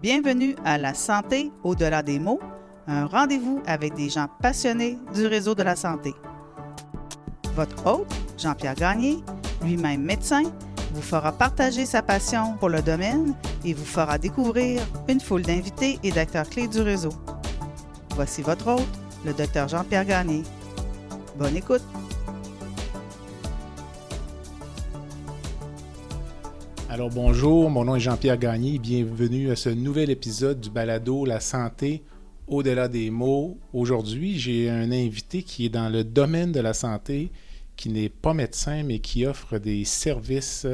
Bienvenue à La santé au-delà des mots, un rendez-vous avec des gens passionnés du réseau de la santé. Votre hôte, Jean-Pierre Gagné, lui-même médecin, vous fera partager sa passion pour le domaine et vous fera découvrir une foule d'invités et d'acteurs clés du réseau. Voici votre hôte, le Dr Jean-Pierre Gagné. Bonne écoute! Alors bonjour, mon nom est Jean-Pierre Gagné, bienvenue à ce nouvel épisode du balado La santé au-delà des mots. Aujourd'hui, j'ai un invité qui est dans le domaine de la santé, qui n'est pas médecin, mais qui offre des services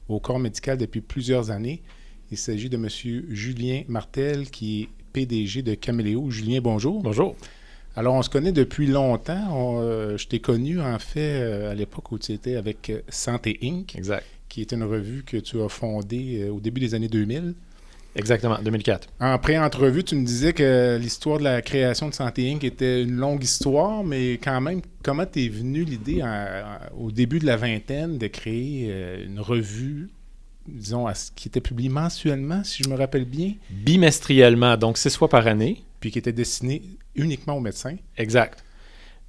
au corps médical depuis plusieurs années. Il s'agit de M. Julien Martel, qui est PDG de Caméléo. Julien, bonjour. Bonjour. Alors, on se connaît depuis longtemps. Je t'ai connu, en fait, à l'époque où tu étais avec Santé Inc. Exact. Qui est une revue que tu as fondée au début des années 2000. Exactement, 2004. En pré-entrevue, tu me disais que l'histoire de la création de Santé Inc. était une longue histoire, mais quand même, comment t'es venue l'idée au début de la vingtaine de créer une revue, disons, qui était publiée mensuellement, si je me rappelle bien? Bimestriellement, donc 6 fois par année. Puis qui était destinée uniquement aux médecins. Exact.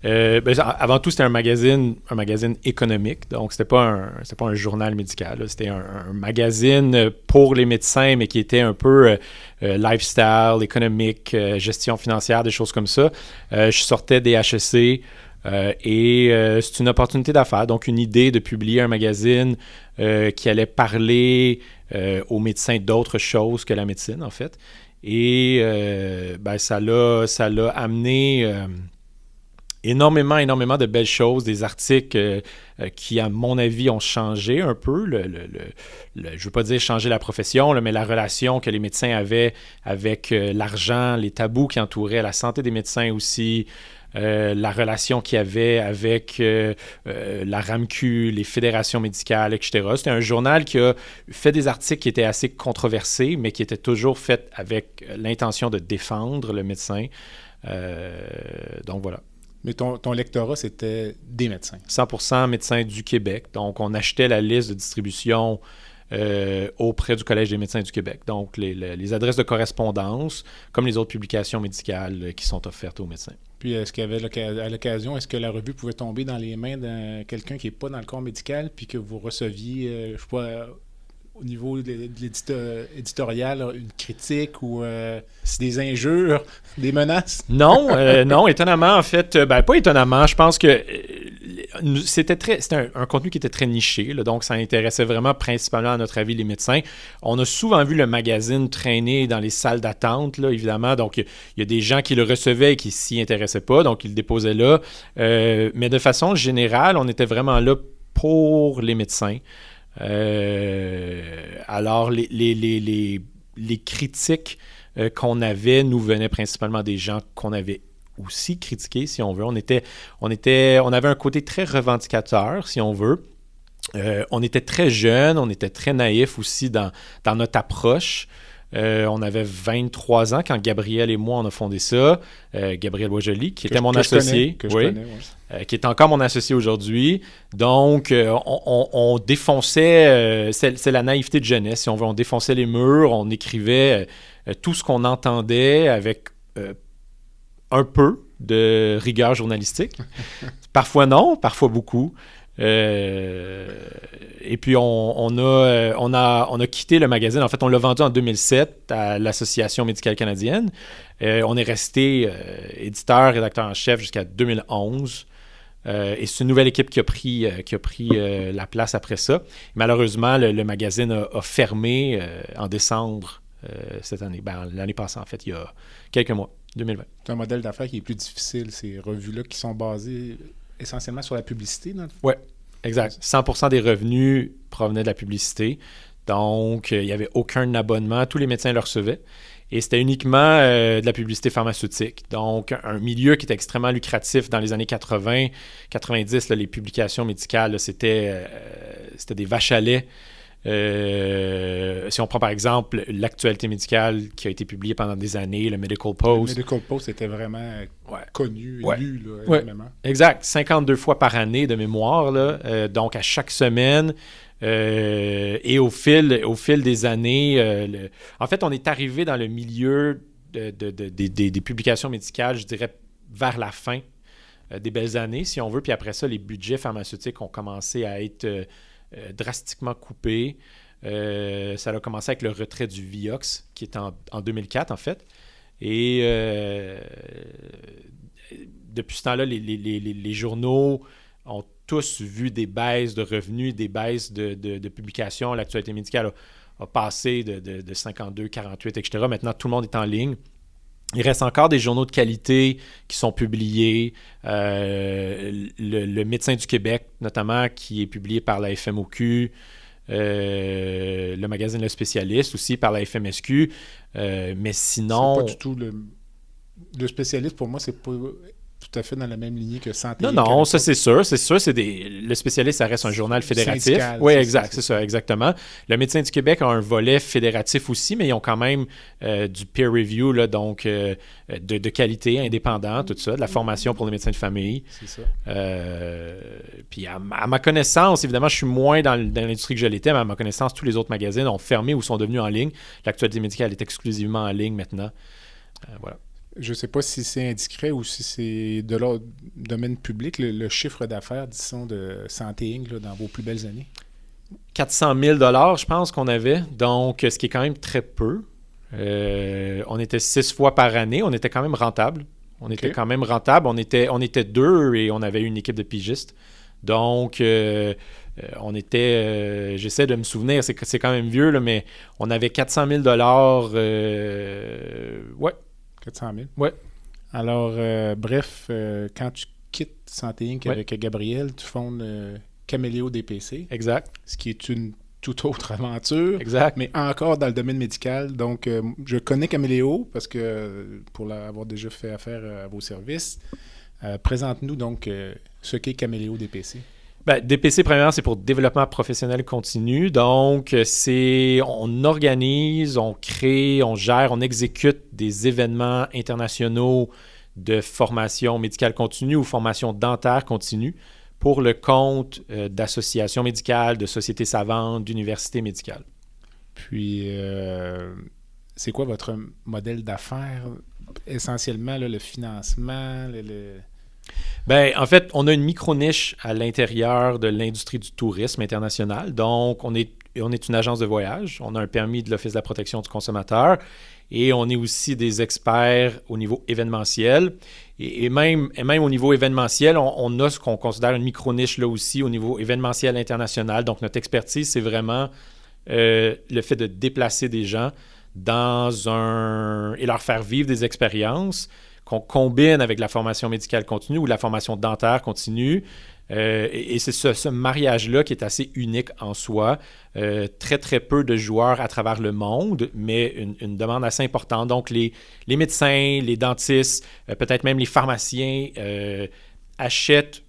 Avant tout, c'était un magazine économique, donc c'était pas un journal médical, là. C'était un magazine pour les médecins, mais qui était un peu lifestyle, économique, gestion financière, des choses comme ça. Je sortais des HEC et c'est une opportunité d'affaires, donc une idée de publier un magazine qui allait parler aux médecins d'autres choses que la médecine, en fait. Et ça l'a amené... énormément de belles choses, des articles qui, à mon avis, ont changé un peu, je ne veux pas dire changer la profession, là, mais la relation que les médecins avaient avec l'argent, les tabous qui entouraient la santé des médecins aussi, la relation qu'il y avait avec la RAMQ, les fédérations médicales, etc. C'était un journal qui a fait des articles qui étaient assez controversés, mais qui étaient toujours faits avec l'intention de défendre le médecin. Donc voilà. Mais ton lectorat, c'était des médecins. 100% médecins du Québec. Donc, on achetait la liste de distribution auprès du Collège des médecins du Québec. Donc, les adresses de correspondance, comme les autres publications médicales qui sont offertes aux médecins. Puis, est-ce qu'il y avait à l'occasion, est-ce que la revue pouvait tomber dans les mains de quelqu'un qui n'est pas dans le corps médical, puis que vous receviez, je sais pas, au niveau de l'éditorial, une critique ou des injures, des menaces? Non, étonnamment, en fait, pas étonnamment, je pense que c'était un contenu qui était très niché, là, donc ça intéressait vraiment principalement, à notre avis, les médecins. On a souvent vu le magazine traîner dans les salles d'attente, là, évidemment, donc il y a des gens qui le recevaient et qui s'y intéressaient pas, donc ils le déposaient là, mais de façon générale, on était vraiment là pour les médecins. Alors, les critiques qu'on avait nous venaient principalement des gens qu'on avait aussi critiqués, si on veut. On avait un côté très revendicateur, si on veut. On était très jeunes, on était très naïfs aussi dans notre approche. On avait 23 ans quand Gabriel et moi, on a fondé ça. Gabriel Boisjoli, qui était mon associé. Qui est encore mon associé aujourd'hui. Donc, on défonçait, c'est la naïveté de jeunesse, si on veut. On défonçait les murs, on écrivait tout ce qu'on entendait avec un peu de rigueur journalistique. Parfois non, parfois beaucoup. Et puis on a quitté le magazine. En fait, on l'a vendu en 2007 à l'Association médicale canadienne. On est resté éditeur, rédacteur en chef jusqu'à 2011. Et c'est une nouvelle équipe qui a pris la place après ça. Malheureusement, le magazine a fermé en décembre cette année. L'année passée, en fait, il y a quelques mois, 2020. C'est un modèle d'affaires qui est plus difficile, ces revues-là qui sont basées essentiellement sur la publicité, non? Oui, exact. 100% des revenus provenaient de la publicité. Donc, il n'y avait aucun abonnement. Tous les médecins le recevaient. Et c'était uniquement de la publicité pharmaceutique. Donc, un milieu qui était extrêmement lucratif dans les années 80, 90, là, les publications médicales, là, c'était des vaches à lait. Si on prend par exemple l'actualité médicale qui a été publiée pendant des années, le Medical Post. Le Medical Post était vraiment connu et lu là, énormément. Exact. 52 fois par année de mémoire. Là. Donc, à chaque semaine, Et au fil des années, en fait, on est arrivé dans le milieu des publications médicales, je dirais, vers la fin des belles années, si on veut. Puis après ça, les budgets pharmaceutiques ont commencé à être drastiquement coupés. Ça a commencé avec le retrait du Vioxx, qui est en 2004, en fait. Et depuis ce temps-là, les journaux ont tous vu des baisses de revenus, des baisses de publications. L'actualité médicale a passé de 52, 48, etc. Maintenant, tout le monde est en ligne. Il reste encore des journaux de qualité qui sont publiés. Le Médecin du Québec, notamment, qui est publié par la FMOQ. Le magazine Le Spécialiste aussi par la FMSQ. Mais sinon... C'est pas du tout le spécialiste, pour moi, c'est pas tout à fait dans la même lignée que Santé. Non, ça c'est sûr. Le spécialiste, ça reste un journal fédératif. Oui, exact, c'est ça, exactement. Le Médecin du Québec a un volet fédératif aussi, mais ils ont quand même du peer review, là, donc de qualité, indépendant, tout ça, de la formation pour les médecins de famille. C'est ça. Puis à ma connaissance, évidemment, je suis moins dans l'industrie que je l'étais, mais à ma connaissance, tous les autres magazines ont fermé ou sont devenus en ligne. L'actualité médicale est exclusivement en ligne maintenant. Voilà. Je ne sais pas si c'est indiscret ou si c'est de l'ordre domaine public, le chiffre d'affaires, disons, de Santé Inc. là, dans vos plus belles années. 400 000 $, je pense qu'on avait. Donc, ce qui est quand même très peu. On était 6 fois par année. On était quand même rentable. On était 2 et on avait une équipe de pigistes. Donc, on était... j'essaie de me souvenir, c'est quand même vieux, là, mais on avait 400 000 $. Ouais. 400 000. Ouais. Alors, bref, quand tu quittes Santé Inc. avec Gabriel, tu fondes Caméléo DPC. Exact. Ce qui est une toute autre aventure. Exact. Mais encore dans le domaine médical. Donc, je connais Caméléo parce que pour avoir déjà fait affaire à vos services. Présente-nous donc ce qu'est Caméléo DPC. Ben, DPC, premièrement, c'est pour développement professionnel continu. Donc, on organise, on crée, on gère, on exécute des événements internationaux de formation médicale continue ou formation dentaire continue pour le compte d'associations médicales, de sociétés savantes, d'universités médicales. Puis, c'est quoi votre modèle d'affaires? Essentiellement, là, le financement, Ben, en fait, on a une micro-niche à l'intérieur de l'industrie du tourisme international. Donc, on est une agence de voyage. On a un permis de l'Office de la protection du consommateur et on est aussi des experts au niveau événementiel. Et même au niveau événementiel, on a ce qu'on considère une micro-niche là aussi au niveau événementiel international. Donc, notre expertise, c'est vraiment le fait de déplacer des gens et leur faire vivre des expériences qu'on combine avec la formation médicale continue ou la formation dentaire continue. Et c'est ce mariage-là qui est assez unique en soi. Très, très peu de joueurs à travers le monde, mais une demande assez importante. Donc, les médecins, les dentistes, peut-être même les pharmaciens achètent,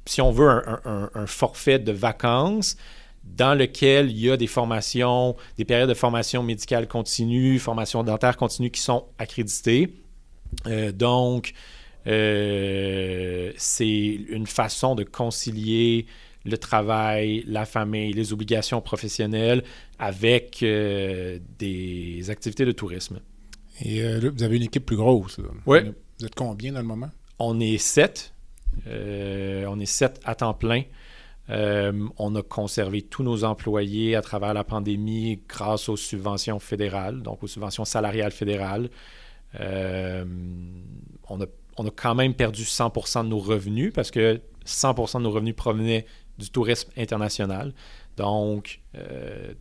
si on veut, un forfait de vacances dans lequel il y a des formations, des périodes de formation médicale continue, formation dentaire continue qui sont accréditées. Donc, c'est une façon de concilier le travail, la famille, les obligations professionnelles avec des activités de tourisme. Et là, vous avez une équipe plus grosse. Oui. Vous êtes combien dans le moment? On est 7. On est 7 à temps plein. On a conservé tous nos employés à travers la pandémie grâce aux subventions fédérales, donc aux subventions salariales fédérales. On a quand même perdu 100% de nos revenus parce que 100% de nos revenus provenaient du tourisme international. Donc,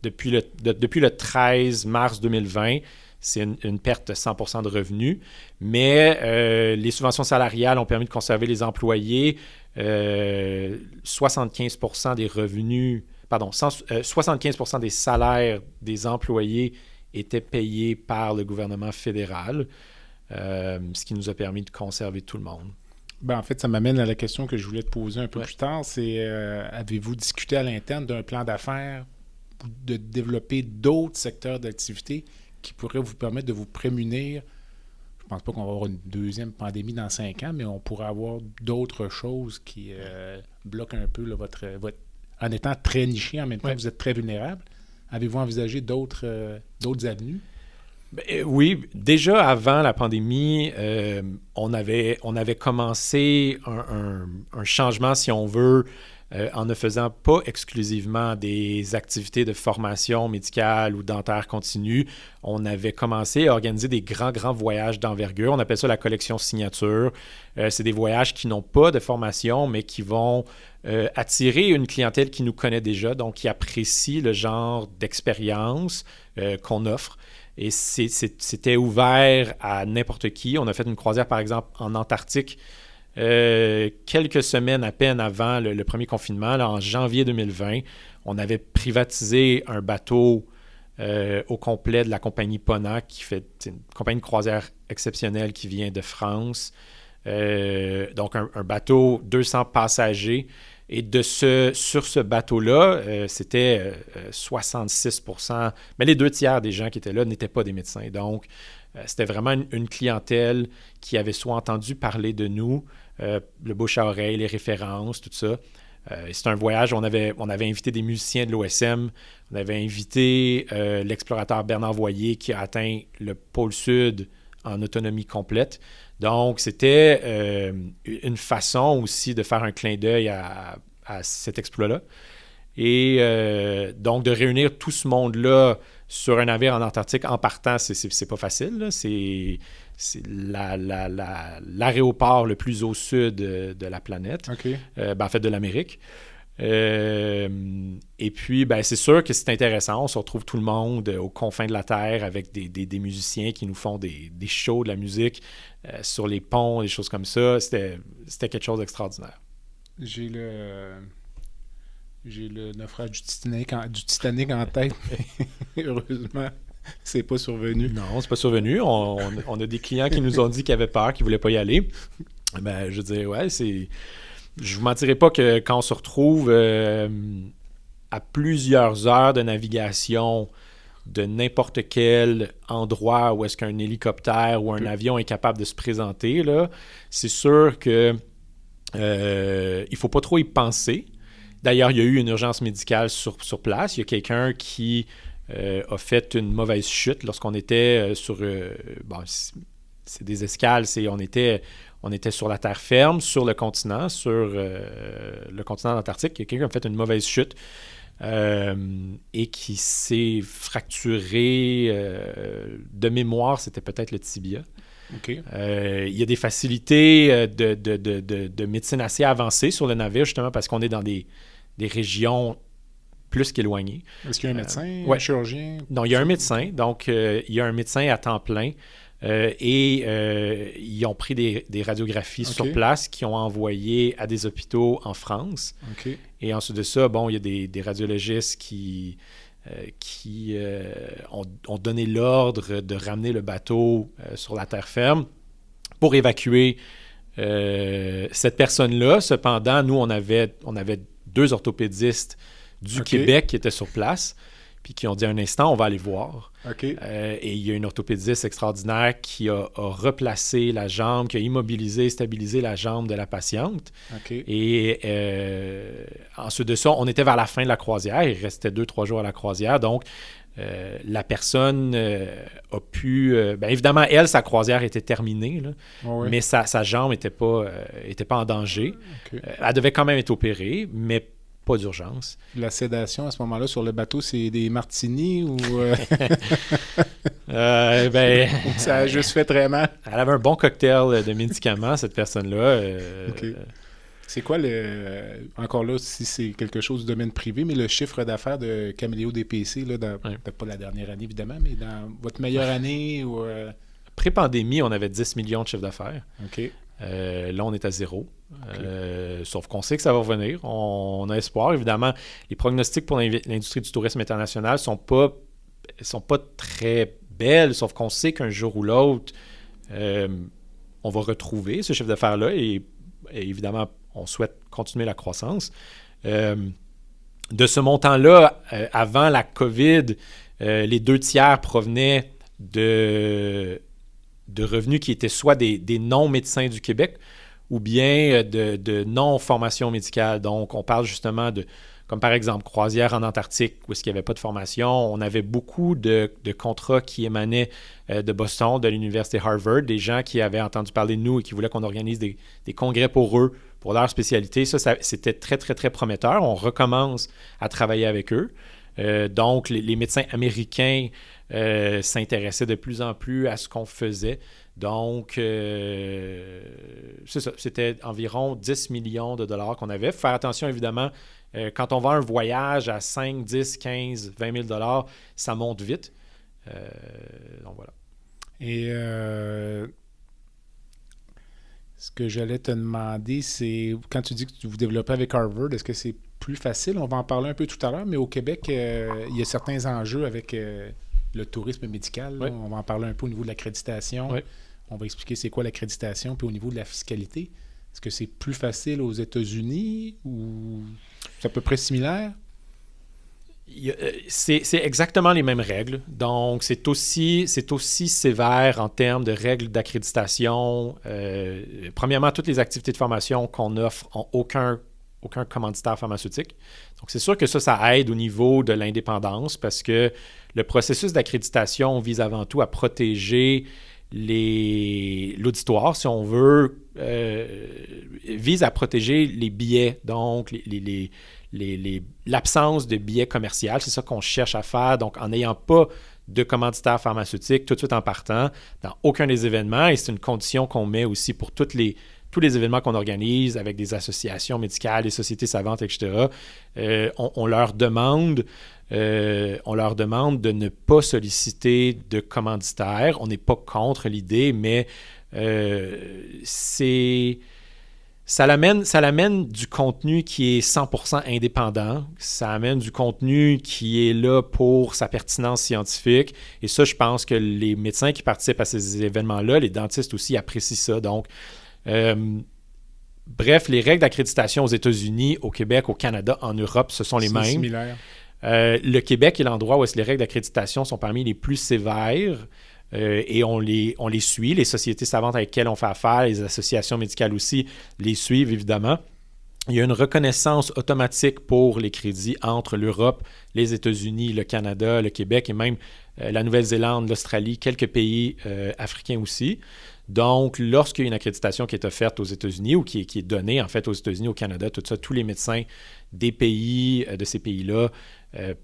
depuis le 13 mars 2020, c'est une perte de 100% de revenus. Mais les subventions salariales ont permis de conserver les employés. 75% des revenus, 75% des salaires des employés étaient payés par le gouvernement fédéral, ce qui nous a permis de conserver tout le monde. En fait, ça m'amène à la question que je voulais te poser un peu plus tard. C'est, avez-vous discuté à l'interne d'un plan d'affaires ou de développer d'autres secteurs d'activité qui pourraient vous permettre de vous prémunir? Je pense pas qu'on va avoir une deuxième pandémie dans 5 ans, mais on pourrait avoir d'autres choses qui bloquent un peu là, votre en étant très niché, en même temps, Ouais. vous êtes très vulnérable. Avez-vous envisagé d'autres avenues? Oui, déjà avant la pandémie, on avait commencé un changement, si on veut, en ne faisant pas exclusivement des activités de formation médicale ou dentaire continue. On avait commencé à organiser des grands voyages d'envergure. On appelle ça la collection signature. C'est des voyages qui n'ont pas de formation, mais qui vont attirer une clientèle qui nous connaît déjà, donc qui apprécie le genre d'expérience qu'on offre. Et c'était ouvert à n'importe qui. On a fait une croisière, par exemple, en Antarctique, quelques semaines à peine avant le premier confinement, là, en janvier 2020. On avait privatisé un bateau au complet de la compagnie Pona, qui fait une compagnie de croisière exceptionnelle qui vient de France. Donc, un bateau, 200 passagers. Et sur ce bateau-là, c'était 66%, mais les 2 tiers des gens qui étaient là n'étaient pas des médecins. Donc, c'était vraiment une clientèle qui avait soit entendu parler de nous, le bouche à oreille, les références, tout ça. C'était un voyage où on avait invité des musiciens de l'OSM, on avait invité l'explorateur Bernard Voyer qui a atteint le pôle Sud en autonomie complète. Donc, c'était une façon aussi de faire un clin d'œil à cet exploit-là. Et donc, de réunir tout ce monde-là sur un navire en Antarctique en partant, c'est pas facile, là. C'est l'aéroport le plus au sud de la planète, OK. en fait de l'Amérique. Et puis, c'est sûr que c'est intéressant. On se retrouve tout le monde aux confins de la Terre avec des musiciens qui nous font des shows de la musique sur les ponts, des choses comme ça. C'était quelque chose d'extraordinaire. J'ai le naufrage du Titanic en tête, mais heureusement, c'est pas survenu. Non, c'est pas survenu. On a des clients qui nous ont dit qu'ils avaient peur, qu'ils voulaient pas y aller. Je veux dire, ouais, c'est... Je vous mentirai pas que quand on se retrouve à plusieurs heures de navigation de n'importe quel endroit où est-ce qu'un hélicoptère ou un avion est capable de se présenter, là, c'est sûr que il faut pas trop y penser. D'ailleurs, il y a eu une urgence médicale sur place. Il y a quelqu'un qui a fait une mauvaise chute lorsqu'on était sur... c'est des escales, on était sur la terre ferme, sur le continent antarctique. Il y a quelqu'un qui a fait une mauvaise chute et qui s'est fracturé de mémoire, c'était peut-être le tibia. OK. Il y a des facilités de médecine assez avancées sur le navire, justement parce qu'on est dans des régions plus qu'éloignées. Est-ce qu'il y a un médecin, ouais. Un chirurgien? Non, il y a un médecin. Donc, il y a un médecin à temps plein. Ils ont pris des radiographies sur place qu'ils ont envoyées à des hôpitaux en France. OK. Et ensuite de ça, il y a des radiologistes qui ont donné l'ordre de ramener le bateau sur la terre ferme pour évacuer cette personne-là. Cependant, nous, on avait 2 orthopédistes du Québec qui étaient sur place, puis qui ont dit un instant, on va aller voir. Okay. Et il y a une orthopédiste extraordinaire qui a replacé la jambe, qui a immobilisé, stabilisé la jambe de la patiente. Okay. Et ensuite de ça, on était vers la fin de la croisière. Il restait 2-3 jours à la croisière. Donc, la personne a pu... évidemment, elle, sa croisière était terminée, là, mais sa jambe n'était pas en danger. Okay. Elle devait quand même être opérée, mais pas d'urgence. La sédation, à ce moment-là, sur le bateau, c'est des martinis ou... ça a juste fait très mal? Elle avait un bon cocktail de médicaments, cette personne-là. Okay. C'est quoi encore là, si c'est quelque chose du domaine privé, mais le chiffre d'affaires de Caméléo DPC, là, peut-être pas la dernière année, évidemment, mais dans votre meilleure année ou... Pré-pandémie, on avait 10 millions de chiffre d'affaires. OK. Là, on est à 0. Okay. Sauf qu'on sait que ça va revenir. On a espoir. Évidemment, les pronostics pour l'industrie du tourisme international sont pas très belles, sauf qu'on sait qu'un jour ou l'autre, on va retrouver ce chiffre d'affaires-là et évidemment, on souhaite continuer la croissance. De ce montant-là, avant la COVID, les 2 tiers provenaient de revenus qui étaient soit des non-médecins du Québec ou bien de non-formation médicale. Donc, on parle justement de comme par exemple croisière en Antarctique, où est-ce qu'il n'y avait pas de formation. On avait beaucoup de contrats qui émanaient de Boston, de l'université Harvard, des gens qui avaient entendu parler de nous et qui voulaient qu'on organise des congrès pour eux, pour leur spécialité. Ça, c'était très, très, très prometteur. On recommence à travailler avec eux. Donc, les médecins américains s'intéressaient de plus en plus à ce qu'on faisait. Donc, c'est ça. C'était environ 10 millions de dollars qu'on avait. Il faut faire attention, évidemment, quand on va un voyage à 5, 10, 15, 20 000 dollars, ça monte vite. Donc, voilà. Et ce que j'allais te demander, c'est quand tu dis que vous développez avec Harvard, est-ce que c'est plus facile? On va en parler un peu tout à l'heure, mais au Québec, il y a certains enjeux avec le tourisme médical. Oui. On va en parler un peu au niveau de l'accréditation. Oui. On va expliquer c'est quoi l'accréditation, puis au niveau de la fiscalité. Est-ce que c'est plus facile aux États-Unis ou c'est à peu près similaire? C'est exactement les mêmes règles. Donc, c'est aussi sévère en termes de règles d'accréditation. Premièrement, toutes les activités de formation qu'on offre n'ont aucun commanditaire pharmautique. Donc, c'est sûr que ça aide au niveau de l'indépendance parce que le processus d'accréditation vise avant tout à protéger l'auditoire, si on veut, vise à protéger les billets, donc l'absence de billets commerciaux. C'est ça qu'on cherche à faire. Donc, en n'ayant pas de commanditaire pharmaceutique tout de suite en partant, dans aucun des événements, et c'est une condition qu'on met aussi pour tous les événements qu'on organise avec des associations médicales, des sociétés savantes, etc., on leur demande de ne pas solliciter de commanditaire. On n'est pas contre l'idée, mais ça l'amène du contenu qui est 100% indépendant. Ça amène du contenu qui est là pour sa pertinence scientifique. Et ça, je pense que les médecins qui participent à ces événements-là, les dentistes aussi apprécient ça. Donc, bref, les règles d'accréditation aux États-Unis, au Québec, au Canada, en Europe, ce sont les mêmes. C'est similaire. Le Québec est l'endroit où est-ce que les règles d'accréditation sont parmi les plus sévères et on les suit. Les sociétés savantes avec lesquelles on fait affaire, les associations médicales aussi, les suivent évidemment. Il y a une reconnaissance automatique pour les crédits entre l'Europe, les États-Unis, le Canada, le Québec et même la Nouvelle-Zélande, l'Australie, quelques pays africains aussi. Donc, lorsqu'il y a une accréditation qui est offerte aux États-Unis ou qui est donnée en fait aux États-Unis, au Canada, tout ça, tous les médecins des pays, de ces pays-là,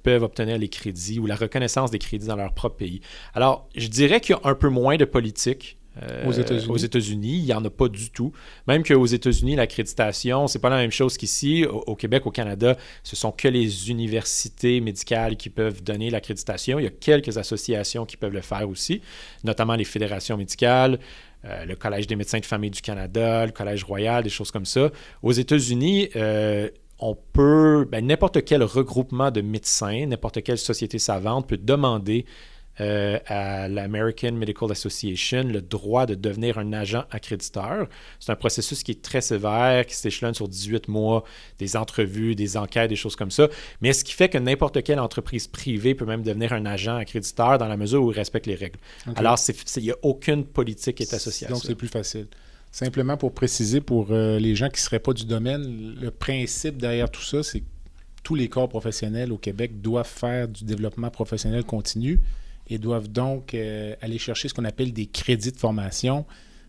peuvent obtenir les crédits ou la reconnaissance des crédits dans leur propre pays. Alors, je dirais qu'il y a un peu moins de politique aux États-Unis. Il n'y en a pas du tout. Même qu'aux États-Unis, l'accréditation, c'est pas la même chose qu'ici. Au Québec, au Canada, ce sont que les universités médicales qui peuvent donner l'accréditation. Il y a quelques associations qui peuvent le faire aussi, notamment les fédérations médicales, le Collège des médecins de famille du Canada, le Collège royal, des choses comme ça. Aux États-Unis, on peut, n'importe quel regroupement de médecins, n'importe quelle société savante peut demander à l'American Medical Association le droit de devenir un agent accréditeur. C'est un processus qui est très sévère, qui s'échelonne sur 18 mois, des entrevues, des enquêtes, des choses comme ça. Mais ce qui fait que n'importe quelle entreprise privée peut même devenir un agent accréditeur dans la mesure où il respecte les règles. Okay. Alors, il n'y a aucune politique qui est associée à ça. Donc, c'est plus facile. Simplement pour préciser pour les gens qui ne seraient pas du domaine, le principe derrière tout ça, c'est que tous les corps professionnels au Québec doivent faire du développement professionnel continu et doivent donc aller chercher ce qu'on appelle des crédits de formation.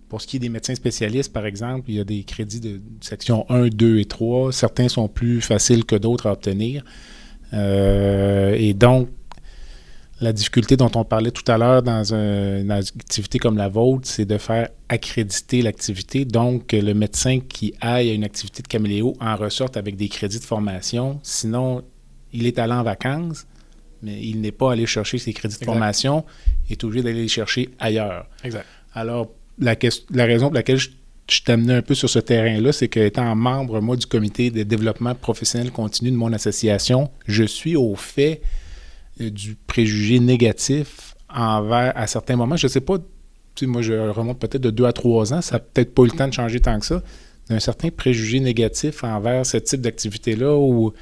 Pour ce qui est des médecins spécialistes, par exemple, il y a des crédits de section 1, 2 et 3. Certains sont plus faciles que d'autres à obtenir. Et donc, la difficulté dont on parlait tout à l'heure dans une activité comme la vôtre, c'est de faire accréditer l'activité. Donc, le médecin qui aille à une activité de caméléo en ressorte avec des crédits de formation. Sinon, il est allé en vacances, mais il n'est pas allé chercher ses crédits de formation, il est obligé d'aller les chercher ailleurs. Exact. Alors, la raison pour laquelle je t'amenais un peu sur ce terrain-là, c'est qu'étant membre, moi, du comité de développement professionnel continu de mon association, je suis au fait du préjugé négatif envers, à certains moments, je ne sais pas, moi, je remonte peut-être de 2 à 3 ans, ça n'a peut-être pas eu le temps de changer tant que ça, d'un certain préjugé négatif envers ce type d'activité-là où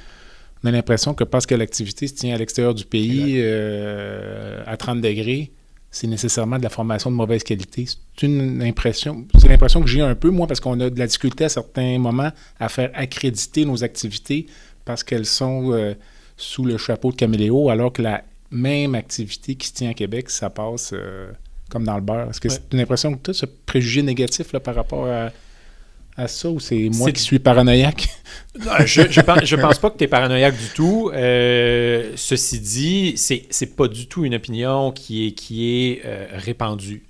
on a l'impression que parce que l'activité se tient à l'extérieur du pays à 30 degrés, c'est nécessairement de la formation de mauvaise qualité. C'est l'impression que j'ai un peu, moi, parce qu'on a de la difficulté à certains moments à faire accréditer nos activités parce qu'elles sont sous le chapeau de Caméléo, alors que la même activité qui se tient à Québec, ça passe comme dans le beurre. Est-ce que c'est une impression que tu as, ce préjugé négatif là, par rapport à ça, ou c'est moi qui suis paranoïaque? Non, je pense pas que tu es paranoïaque du tout. Ceci dit, c'est pas du tout une opinion qui est répandue.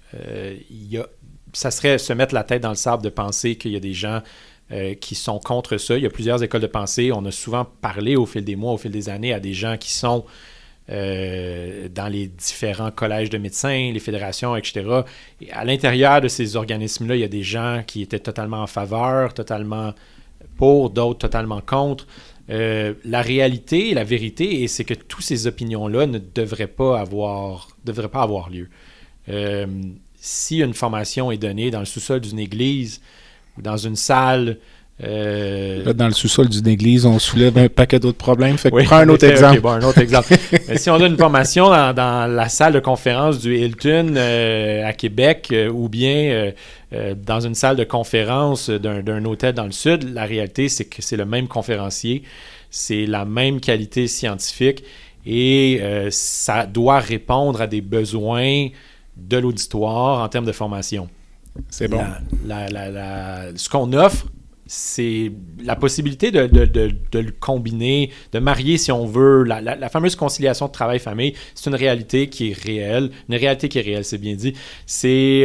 Ça serait se mettre la tête dans le sable de penser qu'il y a des gens qui sont contre ça. Il y a plusieurs écoles de pensée. On a souvent parlé au fil des mois, au fil des années, à des gens qui sont dans les différents collèges de médecins, les fédérations, etc. Et à l'intérieur de ces organismes-là, il y a des gens qui étaient totalement en faveur, totalement pour, d'autres totalement contre. La réalité, la vérité, c'est que toutes ces opinions-là ne devraient pas avoir lieu. Si une formation est donnée dans le sous-sol d'une église ou dans une salle... Là, dans le sous-sol d'une église, on soulève un paquet d'autres problèmes. Fait que oui, prends un autre exemple. Okay, bon, un autre exemple. Si on donne une formation dans la salle de conférence du Hilton à Québec ou bien dans une salle de conférence d'un hôtel dans le sud, la réalité, c'est que c'est le même conférencier, c'est la même qualité scientifique et ça doit répondre à des besoins de l'auditoire en termes de formation. C'est bon. Ce qu'on offre, c'est la possibilité de le combiner, de marier, si on veut, la fameuse conciliation de travail-famille. C'est une réalité qui est réelle. Une réalité qui est réelle, c'est bien dit. C'est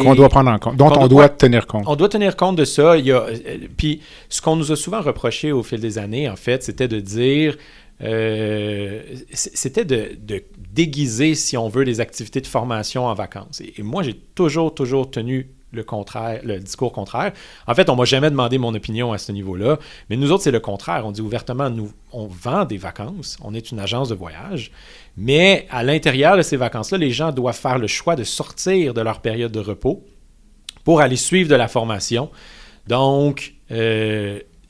qu'on doit prendre en compte, dont on doit tenir compte. On doit tenir compte de ça. Puis, ce qu'on nous a souvent reproché au fil des années, en fait, c'était de dire... c'était de déguiser, si on veut, les activités de formation en vacances. Et moi, j'ai toujours tenu le discours contraire. En fait, on m'a jamais demandé mon opinion à ce niveau-là, mais nous autres, c'est le contraire. On dit ouvertement, on vend des vacances, on est une agence de voyage, mais à l'intérieur de ces vacances-là, les gens doivent faire le choix de sortir de leur période de repos pour aller suivre de la formation. Donc,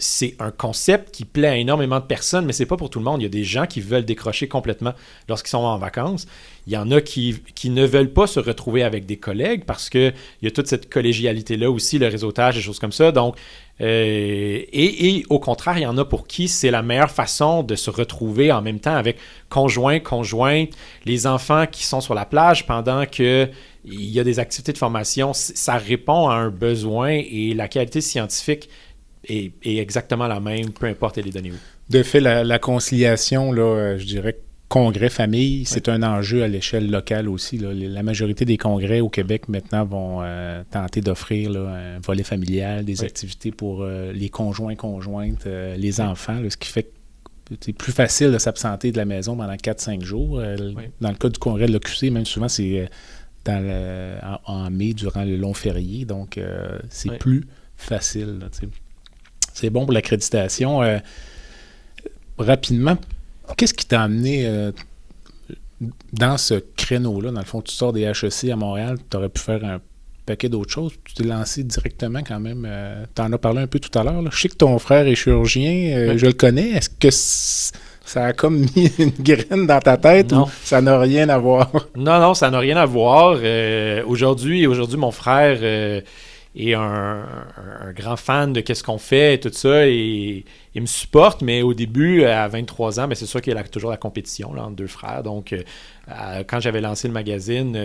c'est un concept qui plaît à énormément de personnes, mais c'est pas pour tout le monde. Il y a des gens qui veulent décrocher complètement lorsqu'ils sont en vacances. Il y en a qui ne veulent pas se retrouver avec des collègues parce qu'il y a toute cette collégialité-là aussi, le réseautage, des choses comme ça. Donc, et au contraire, il y en a pour qui c'est la meilleure façon de se retrouver en même temps avec conjointes, les enfants qui sont sur la plage pendant qu'il y a des activités de formation. Ça répond à un besoin et la qualité scientifique est exactement la même, peu importe les données où. De fait, la conciliation, là, je dirais congrès-famille, c'est un enjeu à l'échelle locale aussi. Là. La majorité des congrès au Québec maintenant vont tenter d'offrir là, un volet familial, des activités pour les conjointes, les enfants, là, ce qui fait que c'est plus facile de s'absenter de la maison pendant 4-5 jours. Dans le cas du congrès de l'OQC, même souvent, c'est en mai, durant le long férié, donc c'est plus facile. Là, c'est bon pour l'accréditation. Rapidement, qu'est-ce qui t'a amené dans ce créneau-là? Dans le fond, tu sors des HEC à Montréal, tu aurais pu faire un paquet d'autres choses. Tu t'es lancé directement quand même. Tu en as parlé un peu tout à l'heure. Là. Je sais que ton frère est chirurgien, je le connais. Est-ce que ça a comme mis une graine dans ta tête ou ça n'a rien à voir? Non, ça n'a rien à voir. Aujourd'hui, mon frère... est un grand fan de qu'est-ce qu'on fait et tout ça, et il me supporte, mais au début, à 23 ans, c'est sûr qu'il y a toujours la compétition là, entre deux frères. Donc, quand j'avais lancé le magazine,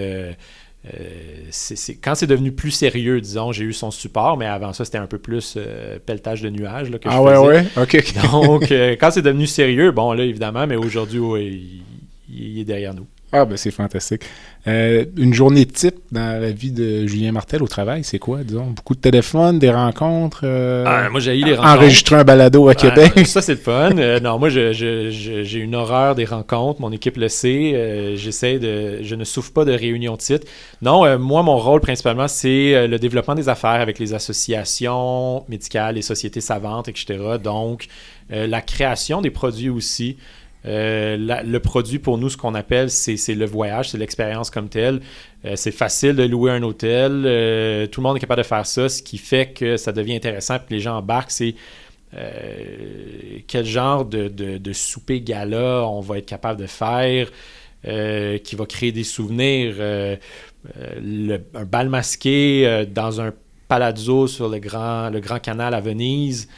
quand c'est devenu plus sérieux, disons, j'ai eu son support, mais avant ça, c'était un peu plus pelletage de nuages là, que je faisais. Ouais? OK. Donc, quand c'est devenu sérieux, bon, là, évidemment, mais aujourd'hui, il est derrière nous. Ah, ben c'est fantastique. Une journée type dans la vie de Julien Martel au travail, c'est quoi, disons? Beaucoup de téléphones, des rencontres? Moi, j'ai eu les rencontres. Enregistrer un balado à Québec? Ça, c'est le fun. Non, moi, j'ai une horreur des rencontres. Mon équipe le sait. Je ne souffre pas de réunion de titre. Non, moi, mon rôle, principalement, c'est le développement des affaires avec les associations médicales, les sociétés savantes, etc. Donc, la création des produits aussi. Le produit pour nous, ce qu'on appelle, c'est le voyage, c'est l'expérience comme telle. C'est facile de louer un hôtel. Tout le monde est capable de faire ça. Ce qui fait que ça devient intéressant et que les gens embarquent, c'est quel genre de souper gala on va être capable de faire, qui va créer des souvenirs. Un bal masqué dans un palazzo sur le grand canal à Venise.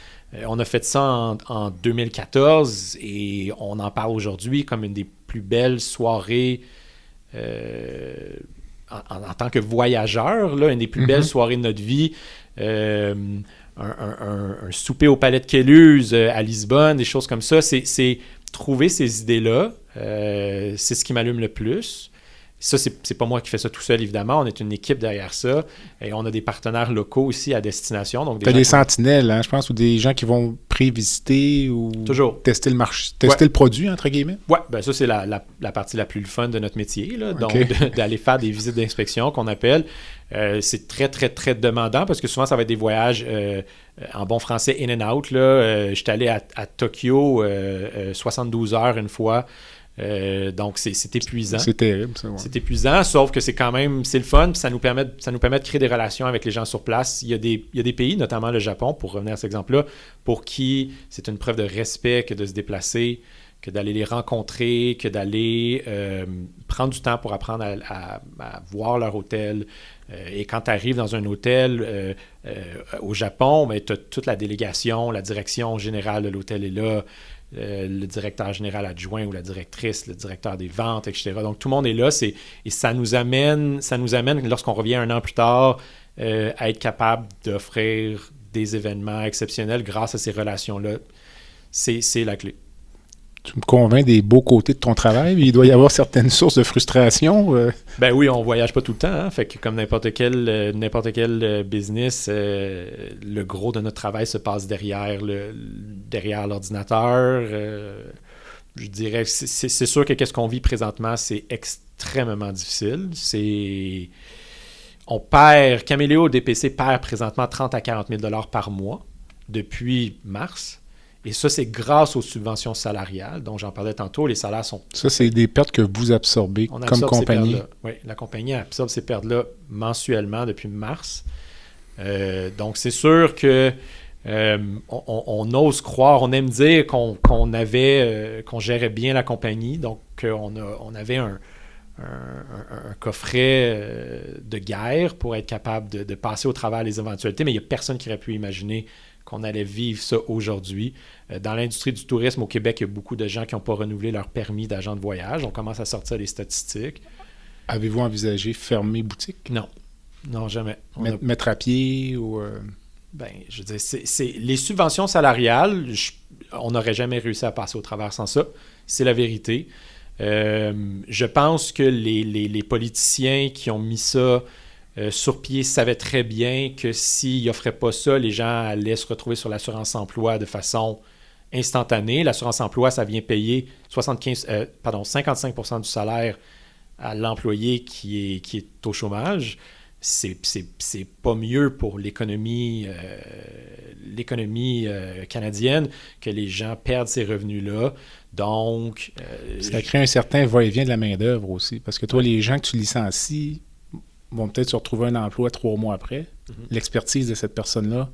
On a fait ça en 2014 et on en parle aujourd'hui comme une des plus belles soirées en tant que voyageur, là, une des plus belles soirées de notre vie. Un souper au Palais de Quéluse à Lisbonne, des choses comme ça. C'est trouver ces idées-là, c'est ce qui m'allume le plus. Ça, c'est pas moi qui fais ça tout seul, évidemment. On est une équipe derrière ça. Et on a des partenaires locaux aussi à destination. Donc tu as des sentinelles, hein, je pense, ou des gens qui vont prévisiter ou toujours tester le marché, tester le produit, entre guillemets? Oui, ben ça, c'est la partie la plus fun de notre métier. Là. Donc, d'aller faire des visites d'inspection qu'on appelle. C'est très, très, très demandant parce que souvent, ça va être des voyages, en bon français, in and out. J'étais allé à Tokyo 72 heures une fois. Donc, c'est épuisant. C'est terrible, ça. Ouais. C'est épuisant, sauf que c'est quand même, c'est le fun, puis ça nous permet de créer des relations avec les gens sur place. Il y a des pays, notamment le Japon, pour revenir à cet exemple-là, pour qui c'est une preuve de respect que de se déplacer, que d'aller les rencontrer, que d'aller prendre du temps pour apprendre à voir leur hôtel. Et quand tu arrives dans un hôtel au Japon, ben, tu as toute la délégation, la direction générale de l'hôtel est là, le directeur général adjoint ou la directrice, le directeur des ventes, etc. Donc, tout le monde est là. Et ça nous amène, lorsqu'on revient un an plus tard, à être capable d'offrir des événements exceptionnels grâce à ces relations-là. C'est la clé. Tu me convaincs des beaux côtés de ton travail. Il doit y avoir certaines sources de frustration. Ben oui, on voyage pas tout le temps. Hein? Fait que comme n'importe quel business, le gros de notre travail se passe derrière l'ordinateur. Je dirais que c'est sûr que qu'est-ce qu'on vit présentement, c'est extrêmement difficile. Caméléo DPC perd présentement 30 à 40 000 $ par mois depuis mars. Et ça, c'est grâce aux subventions salariales dont j'en parlais tantôt. Les salaires sont... Ça, c'est des pertes que vous absorbez comme compagnie. Oui, la compagnie absorbe ces pertes-là mensuellement depuis mars. Donc, c'est sûr que on ose croire, on aime dire qu'on gérait bien la compagnie. Donc, on avait un coffret de guerre pour être capable de passer au travers les éventualités. Mais il n'y a personne qui aurait pu imaginer qu'on allait vivre ça aujourd'hui. Dans l'industrie du tourisme au Québec, il y a beaucoup de gens qui n'ont pas renouvelé leur permis d'agent de voyage. On commence à sortir les statistiques. Avez-vous envisagé fermer boutique? Non, jamais. Mettre à pied ou... Ben, je veux dire, c'est les subventions salariales, on n'aurait jamais réussi à passer au travers sans ça. C'est la vérité. Je pense que les politiciens qui ont mis ça sur pied savaient très bien que s'ils n'offraient pas ça, les gens allaient se retrouver sur l'assurance-emploi de façon instantanée. L'assurance-emploi, ça vient payer 55% du salaire à l'employé qui est au chômage. C'est pas mieux pour l'économie canadienne que les gens perdent ces revenus-là. Donc... ça crée un certain va-et-vient de la main-d'œuvre aussi. Parce que toi, les gens que tu licencies vont peut-être se retrouver un emploi 3 mois après. L'expertise de cette personne-là,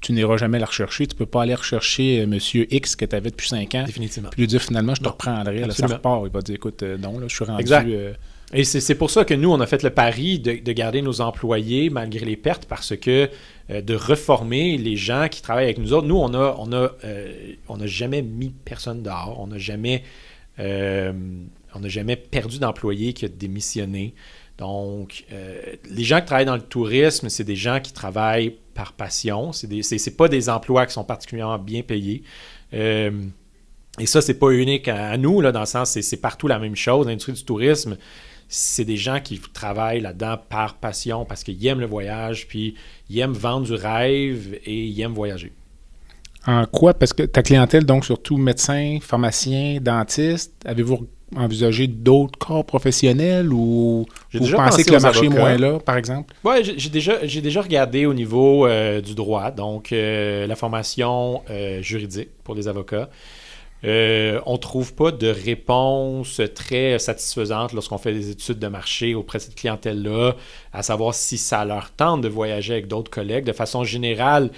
tu n'iras jamais la rechercher. Tu ne peux pas aller rechercher Monsieur X que tu avais depuis 5 ans. Définitivement. Puis lui dire finalement, je te reprendrai. Là, ça repart. Il va dire, écoute, non, là, je suis rendu... Exact. Et c'est pour ça que nous, on a fait le pari de garder nos employés malgré les pertes parce que de reformer les gens qui travaillent avec nous autres. Nous, on n'a jamais mis personne dehors. On n'a jamais perdu d'employé qui a démissionné. Donc, les gens qui travaillent dans le tourisme, c'est des gens qui travaillent par passion. C'est pas des emplois qui sont particulièrement bien payés. Et ça, c'est pas unique à nous, là, dans le sens, c'est partout la même chose. L'industrie du tourisme, c'est des gens qui travaillent là-dedans par passion parce qu'ils aiment le voyage, puis ils aiment vendre du rêve et ils aiment voyager. En quoi? Parce que ta clientèle, donc surtout médecins, pharmaciens, dentistes, avez-vous envisagé d'autres corps professionnels ou vous pensez que le marché est moins là, par exemple? Oui, j'ai déjà regardé au niveau du droit, donc la formation juridique pour les avocats. On ne trouve pas de réponse très satisfaisante lorsqu'on fait des études de marché auprès de cette clientèle-là, à savoir si ça leur tente de voyager avec d'autres collègues. De façon générale,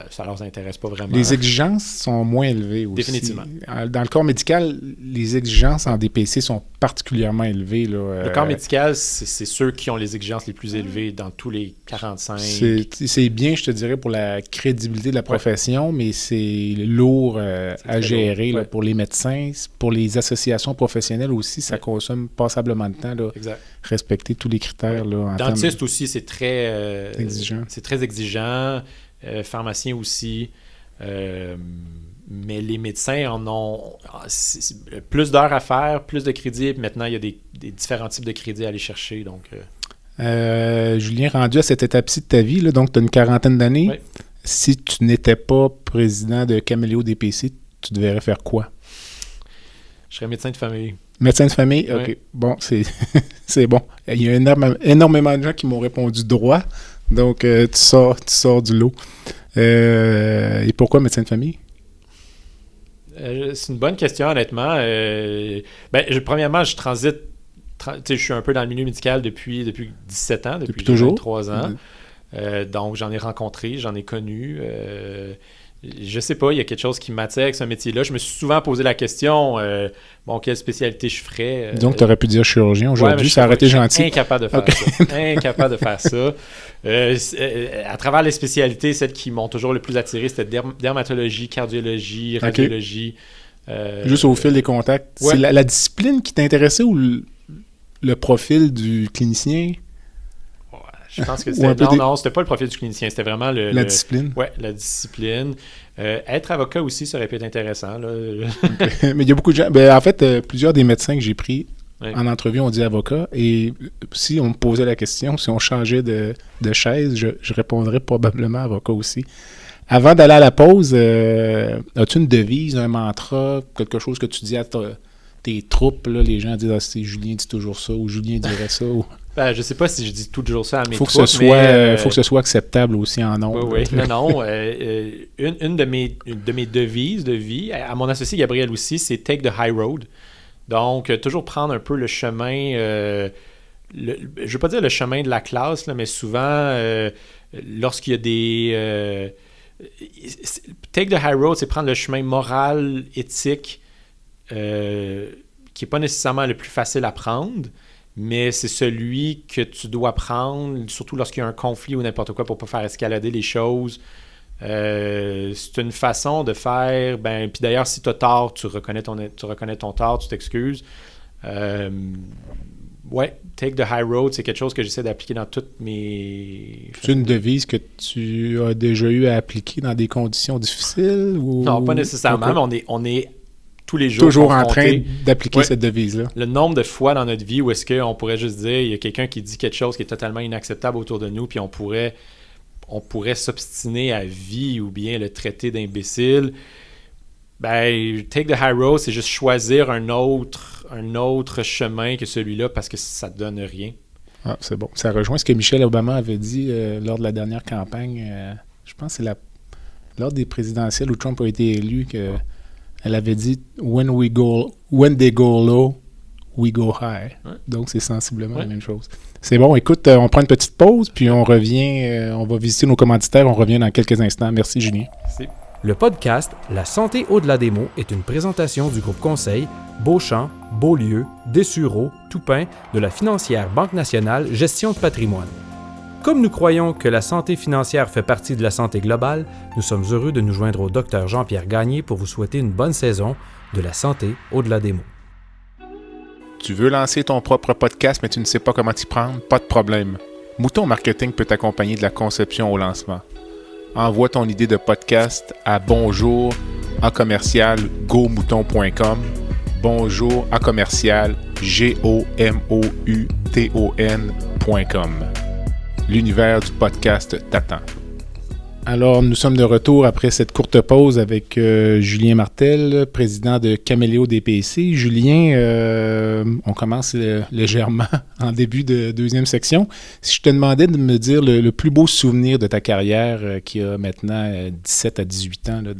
ça leur intéresse pas vraiment. Les exigences sont moins élevées aussi. Définitivement. Dans le corps médical, les exigences en DPC sont particulièrement élevées. Là. Le corps médical, c'est ceux qui ont les exigences les plus élevées dans tous les 45. C'est bien, je te dirais, pour la crédibilité de la profession, mais c'est lourd à gérer là, pour les médecins. Pour les associations professionnelles aussi, ça consomme passablement de temps. Là, respecter tous les critères. Là, dentiste aussi, c'est très exigeant. C'est très exigeant. Pharmaciens aussi. Mais les médecins en ont plus d'heures à faire, plus de crédits. Maintenant, il y a des différents types de crédits à aller chercher. Donc, Julien, rendu à cette étape-ci de ta vie, là, donc tu as une quarantaine d'années. Oui. Si tu n'étais pas président de Caméléo DPC, tu devrais faire quoi? Je serais médecin de famille. Médecin de famille? OK. Oui. Bon, c'est bon. Il y a énormément de gens qui m'ont répondu droit. Donc, tu sors du lot. Et pourquoi médecin de famille? C'est une bonne question, honnêtement. Premièrement, je transite. Je suis un peu dans le milieu médical depuis 17 ans, depuis toujours? 23 ans. Donc, j'en ai rencontré, j'en ai connu. Je sais pas, il y a quelque chose qui m'attire avec ce métier-là. Je me suis souvent posé la question, quelle spécialité je ferais? Donc, tu aurais pu dire chirurgien aujourd'hui, ça aurait été gentil. Incapable de faire ça. Incapable de faire ça. À travers les spécialités, celles qui m'ont toujours le plus attiré, c'était dermatologie, cardiologie, radiologie. Juste au fil des contacts. Ouais. C'est la discipline qui t'intéressait ou le profil du clinicien? Je pense que c'était... Non, c'était pas le profil du clinicien, c'était vraiment la discipline. Oui, la discipline. Être avocat aussi, ça aurait pu être intéressant. Là. Okay. Mais il y a beaucoup de gens... en fait, plusieurs des médecins que j'ai pris en entrevue ont dit avocat. Et si on me posait la question, si on changeait de chaise, je répondrais probablement avocat aussi. Avant d'aller à la pause, as-tu une devise, un mantra, quelque chose que tu dis à tes troupes? Là, les gens disent c'est Julien dit toujours ça ou Julien dirait ça. Ou... je sais pas si je dis toujours ça à mes troupes. Faut que ce soit acceptable aussi en nombre. Oui. Non. Une de mes devises de vie, à mon associé Gabriel aussi, c'est Take the High Road. Donc, toujours prendre un peu le chemin, je ne veux pas dire le chemin de la classe, là, mais souvent, lorsqu'il y a des... Take the High Road, c'est prendre le chemin moral, éthique, qui n'est pas nécessairement le plus facile à prendre, mais c'est celui que tu dois prendre, surtout lorsqu'il y a un conflit ou n'importe quoi, pour ne pas faire escalader les choses. C'est une façon de faire... puis d'ailleurs, si tu as tort, tu reconnais ton tort, tu t'excuses. Take the high road, c'est quelque chose que j'essaie d'appliquer dans toutes mes... C'est une devise que tu as déjà eu à appliquer dans des conditions difficiles? Ou... Non, pas nécessairement, mais on est tous les jours toujours en train d'appliquer cette devise-là. Le nombre de fois dans notre vie où est-ce qu'on pourrait juste dire, il y a quelqu'un qui dit quelque chose qui est totalement inacceptable autour de nous, puis on pourrait s'obstiner à vie ou bien le traiter d'imbécile. Take the high road, c'est juste choisir un autre chemin que celui-là parce que ça ne donne rien. Ah, c'est bon. Ça rejoint ce que Michelle Obama avait dit lors de la dernière campagne. Je pense que c'est lors des présidentielles où Trump a été élu qu'elle avait dit « When they go low, we go high ». Donc, c'est sensiblement la même chose. C'est bon. Écoute, on prend une petite pause, puis on revient. On va visiter nos commanditaires. On revient dans quelques instants. Merci, Julien. Merci. Le podcast La santé au-delà des mots est une présentation du groupe conseil Beauchamp, Beaulieu, Dessureau, Toupin de la financière Banque nationale Gestion de patrimoine. Comme nous croyons que la santé financière fait partie de la santé globale, nous sommes heureux de nous joindre au Dr Jean-Pierre Gagné pour vous souhaiter une bonne saison de La santé au-delà des mots. Tu veux lancer ton propre podcast, mais tu ne sais pas comment t'y prendre? Pas de problème. Mouton Marketing peut t'accompagner de la conception au lancement. Envoie ton idée de podcast à bonjour@gomouton.com. bonjour@gomouton.com. L'univers du podcast t'attend. Alors, nous sommes de retour après cette courte pause avec Julien Martel, président de Caméléo DPC. Julien, on commence légèrement en début de deuxième section. Si je te demandais de me dire le plus beau souvenir de ta carrière qui a maintenant 17 à 18 ans là,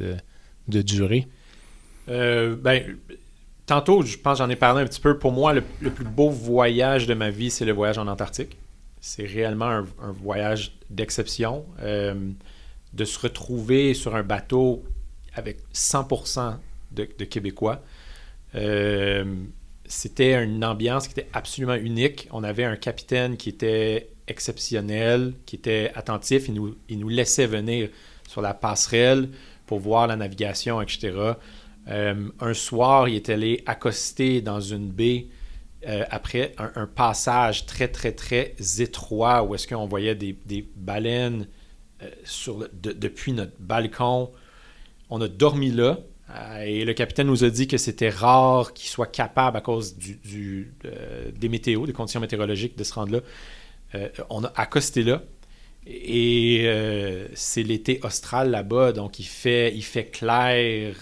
de durée. Tantôt, je pense j'en ai parlé un petit peu. Pour moi, le plus beau voyage de ma vie, c'est le voyage en Antarctique. C'est réellement un voyage d'exception. de se retrouver sur un bateau avec 100% de Québécois. C'était une ambiance qui était absolument unique. On avait un capitaine qui était exceptionnel, qui était attentif. Il nous laissait venir sur la passerelle pour voir la navigation, etc. Un soir, il est allé accoster dans une baie après un passage très, très, très étroit où est-ce qu'on voyait des baleines depuis notre balcon. On a dormi là et le capitaine nous a dit que c'était rare qu'il soit capable, à cause des météos, des conditions météorologiques, de se rendre là. On a accosté là et c'est l'été austral là-bas, donc il fait clair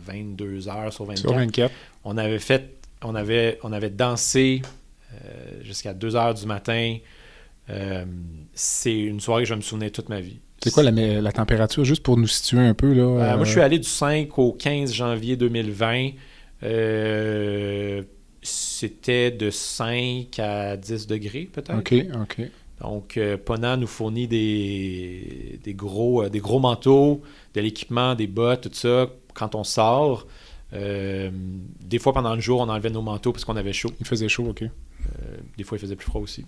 22 heures sur 24. Sur 24. On avait dansé jusqu'à 2 heures du matin. C'est une soirée que je me souvenais toute ma vie. C'est quoi la température, juste pour nous situer un peu? Là, Moi, je suis allé du 5 au 15 janvier 2020. C'était de 5 à 10 degrés, peut-être. OK. Donc, Ponant nous fournit des gros manteaux, de l'équipement, des bottes, tout ça, quand on sort. Des fois, pendant le jour, on enlevait nos manteaux parce qu'on avait chaud. Il faisait chaud, OK. Des fois, il faisait plus froid aussi.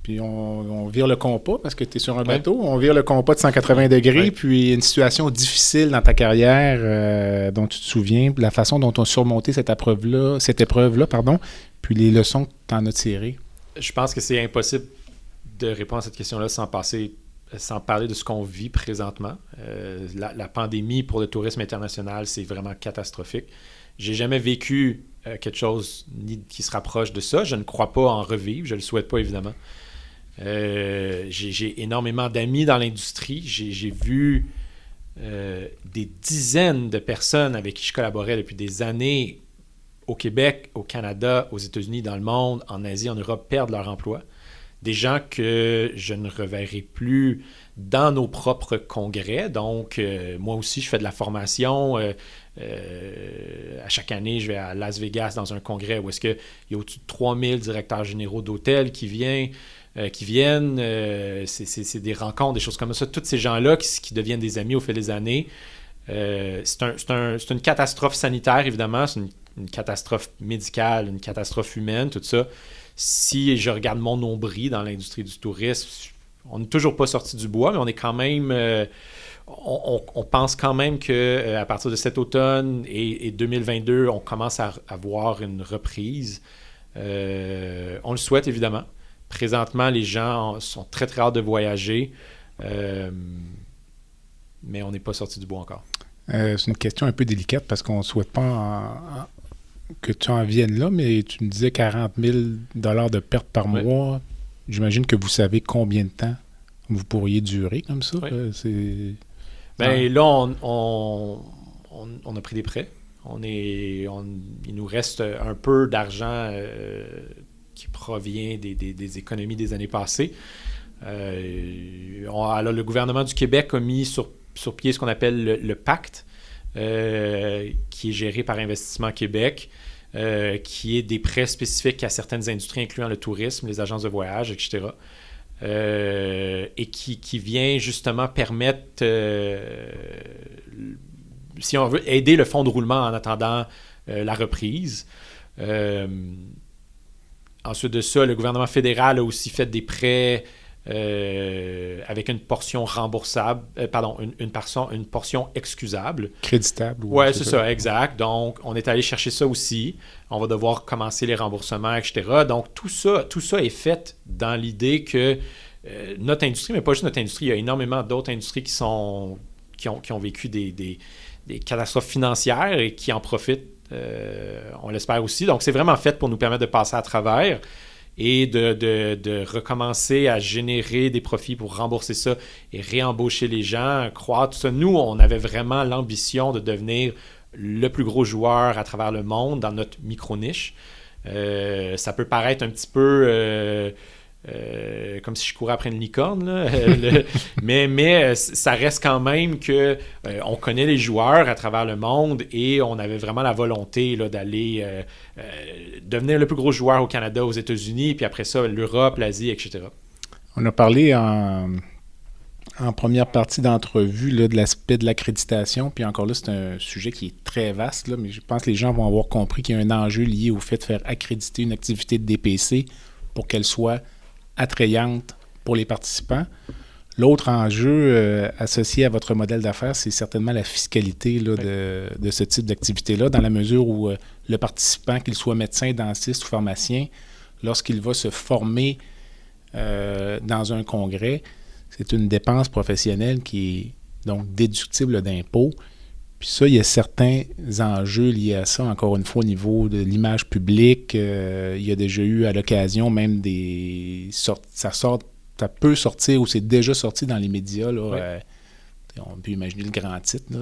Puis on vire le compas parce que tu es sur un bateau. On vire le compas de 180 degrés. Puis une situation difficile dans ta carrière dont tu te souviens, la façon dont on a surmonté cette épreuve-là, puis les leçons que tu en as tirées. Je pense que c'est impossible de répondre à cette question-là sans parler de ce qu'on vit présentement. La pandémie pour le tourisme international, c'est vraiment catastrophique. J'ai jamais vécu quelque chose qui se rapproche de ça. Je ne crois pas en revivre. Je ne le souhaite pas, évidemment. J'ai énormément d'amis dans l'industrie. J'ai vu des dizaines de personnes avec qui je collaborais depuis des années au Québec, au Canada, aux États-Unis, dans le monde, en Asie, en Europe, perdre leur emploi. Des gens que je ne reverrai plus dans nos propres congrès. Donc, moi aussi, je fais de la formation. À chaque année, je vais à Las Vegas dans un congrès où est-ce qu'il y a au-dessus de 3000 directeurs généraux d'hôtels qui viennent. C'est des rencontres, des choses comme ça. Tous ces gens-là qui deviennent des amis au fil des années. C'est une catastrophe sanitaire, évidemment. C'est une catastrophe médicale, une catastrophe humaine, tout ça. Si je regarde mon nombril dans l'industrie du tourisme, on n'est toujours pas sorti du bois, mais on est quand même... on pense quand même qu'à partir de cet automne et 2022, on commence à voir une reprise. On le souhaite, évidemment. Présentement, les gens sont très, très hâte de voyager, mais on n'est pas sorti du bois encore. C'est une question un peu délicate parce qu'on ne souhaite pas que tu en viennes là, mais tu me disais 40 000 $ de pertes par mois. J'imagine que vous savez combien de temps vous pourriez durer comme ça. Oui. Là, on a pris des prêts. Il nous reste un peu d'argent qui provient des économies des années passées. Alors, le gouvernement du Québec a mis sur pied ce qu'on appelle le pacte, qui est géré par Investissement Québec, qui est des prêts spécifiques à certaines industries, incluant le tourisme, les agences de voyage, etc. Et qui vient justement permettre, si on veut, aider le fonds de roulement en attendant la reprise. Ensuite de ça, le gouvernement fédéral a aussi fait des prêts avec une portion remboursable, une portion excusable. Créditable. Oui, c'est ça, exact. Donc, on est allé chercher ça aussi. On va devoir commencer les remboursements, etc. Donc, tout ça est fait dans l'idée que notre industrie, mais pas juste notre industrie, il y a énormément d'autres industries qui ont vécu des catastrophes financières et qui en profitent, on l'espère aussi. Donc, c'est vraiment fait pour nous permettre de passer à travers et de recommencer à générer des profits pour rembourser ça et réembaucher les gens, croître, tout ça. Nous, on avait vraiment l'ambition de devenir le plus gros joueur à travers le monde dans notre micro-niche. Ça peut paraître un petit peu comme si je courais après une licorne, là. mais ça reste quand même que on connaît les joueurs à travers le monde et on avait vraiment la volonté là, d'aller devenir le plus gros joueur au Canada, aux États-Unis, puis après ça, l'Europe, l'Asie, etc. On a parlé en en première partie d'entrevue là, de l'aspect de l'accréditation. Puis encore là, c'est un sujet qui est très vaste, là, mais je pense que les gens vont avoir compris qu'il y a un enjeu lié au fait de faire accréditer une activité de DPC pour qu'elle soit attrayante pour les participants. L'autre enjeu associé à votre modèle d'affaires, c'est certainement la fiscalité là, de ce type d'activité-là, dans la mesure où le participant, qu'il soit médecin, dentiste ou pharmacien, lorsqu'il va se former dans un congrès, c'est une dépense professionnelle qui est donc déductible d'impôt. Puis ça, il y a certains enjeux liés à ça, encore une fois, au niveau de l'image publique. Il y a déjà eu à l'occasion même ça peut sortir ou c'est déjà sorti dans les médias. Là, on peut imaginer le grand titre, là,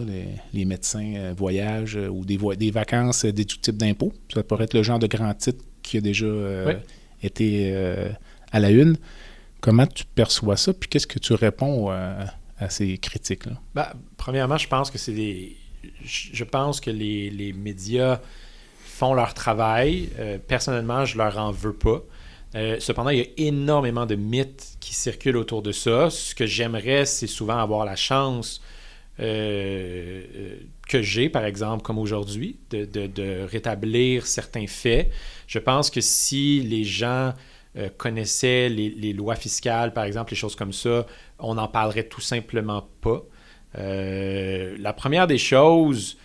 les médecins voyagent ou des vacances déductibles d'impôt. Ça pourrait être le genre de grand titre qui a déjà été à la une. Comment tu perçois ça? Puis qu'est-ce que tu réponds à ces critiques-là? Premièrement, je pense que je pense que les médias font leur travail. Personnellement, je leur en veux pas. Cependant, il y a énormément de mythes qui circulent autour de ça. Ce que j'aimerais, c'est souvent avoir la chance que j'ai, par exemple, comme aujourd'hui, de rétablir certains faits. Je pense que si les gens connaissaient les lois fiscales, par exemple, les choses comme ça, on n'en parlerait tout simplement pas. La première des choses,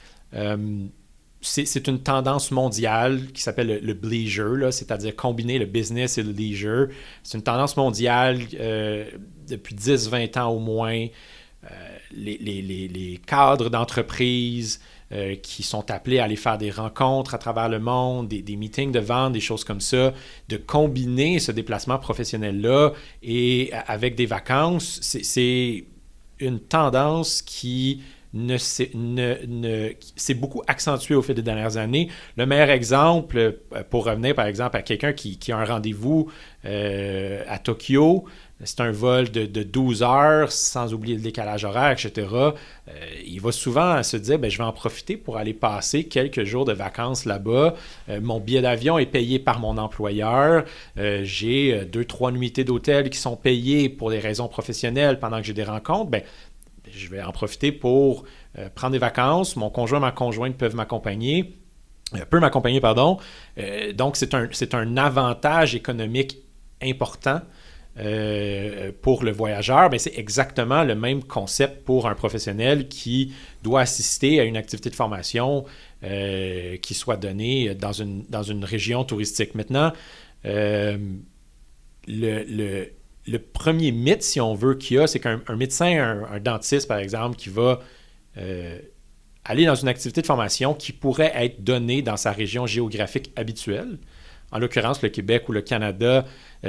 c'est une tendance mondiale qui s'appelle le bleisure, là, c'est-à-dire combiner le business et le leisure. C'est une tendance mondiale depuis 10-20 ans au moins. Les cadres d'entreprise qui sont appelés à aller faire des rencontres à travers le monde, des meetings de vente, des choses comme ça, de combiner ce déplacement professionnel-là et avec des vacances, c'est une tendance qui s'est beaucoup accentuée au fil des dernières années. Le meilleur exemple, pour revenir par exemple à quelqu'un qui a un rendez-vous à Tokyo, c'est un vol de 12 heures, sans oublier le décalage horaire, etc. Il va souvent se dire, je vais en profiter pour aller passer quelques jours de vacances là-bas. Mon billet d'avion est payé par mon employeur. J'ai 2-3 nuitées d'hôtel qui sont payées pour des raisons professionnelles pendant que j'ai des rencontres. Je vais en profiter pour prendre des vacances. Mon conjoint, ma conjointe peuvent m'accompagner. Donc, c'est un avantage économique important pour le voyageur. C'est exactement le même concept pour un professionnel qui doit assister à une activité de formation qui soit donnée dans une région touristique. Maintenant, le premier mythe, si on veut, qu'il y a, c'est qu'un médecin, un dentiste, par exemple, qui va aller dans une activité de formation qui pourrait être donnée dans sa région géographique habituelle, en l'occurrence le Québec ou le Canada,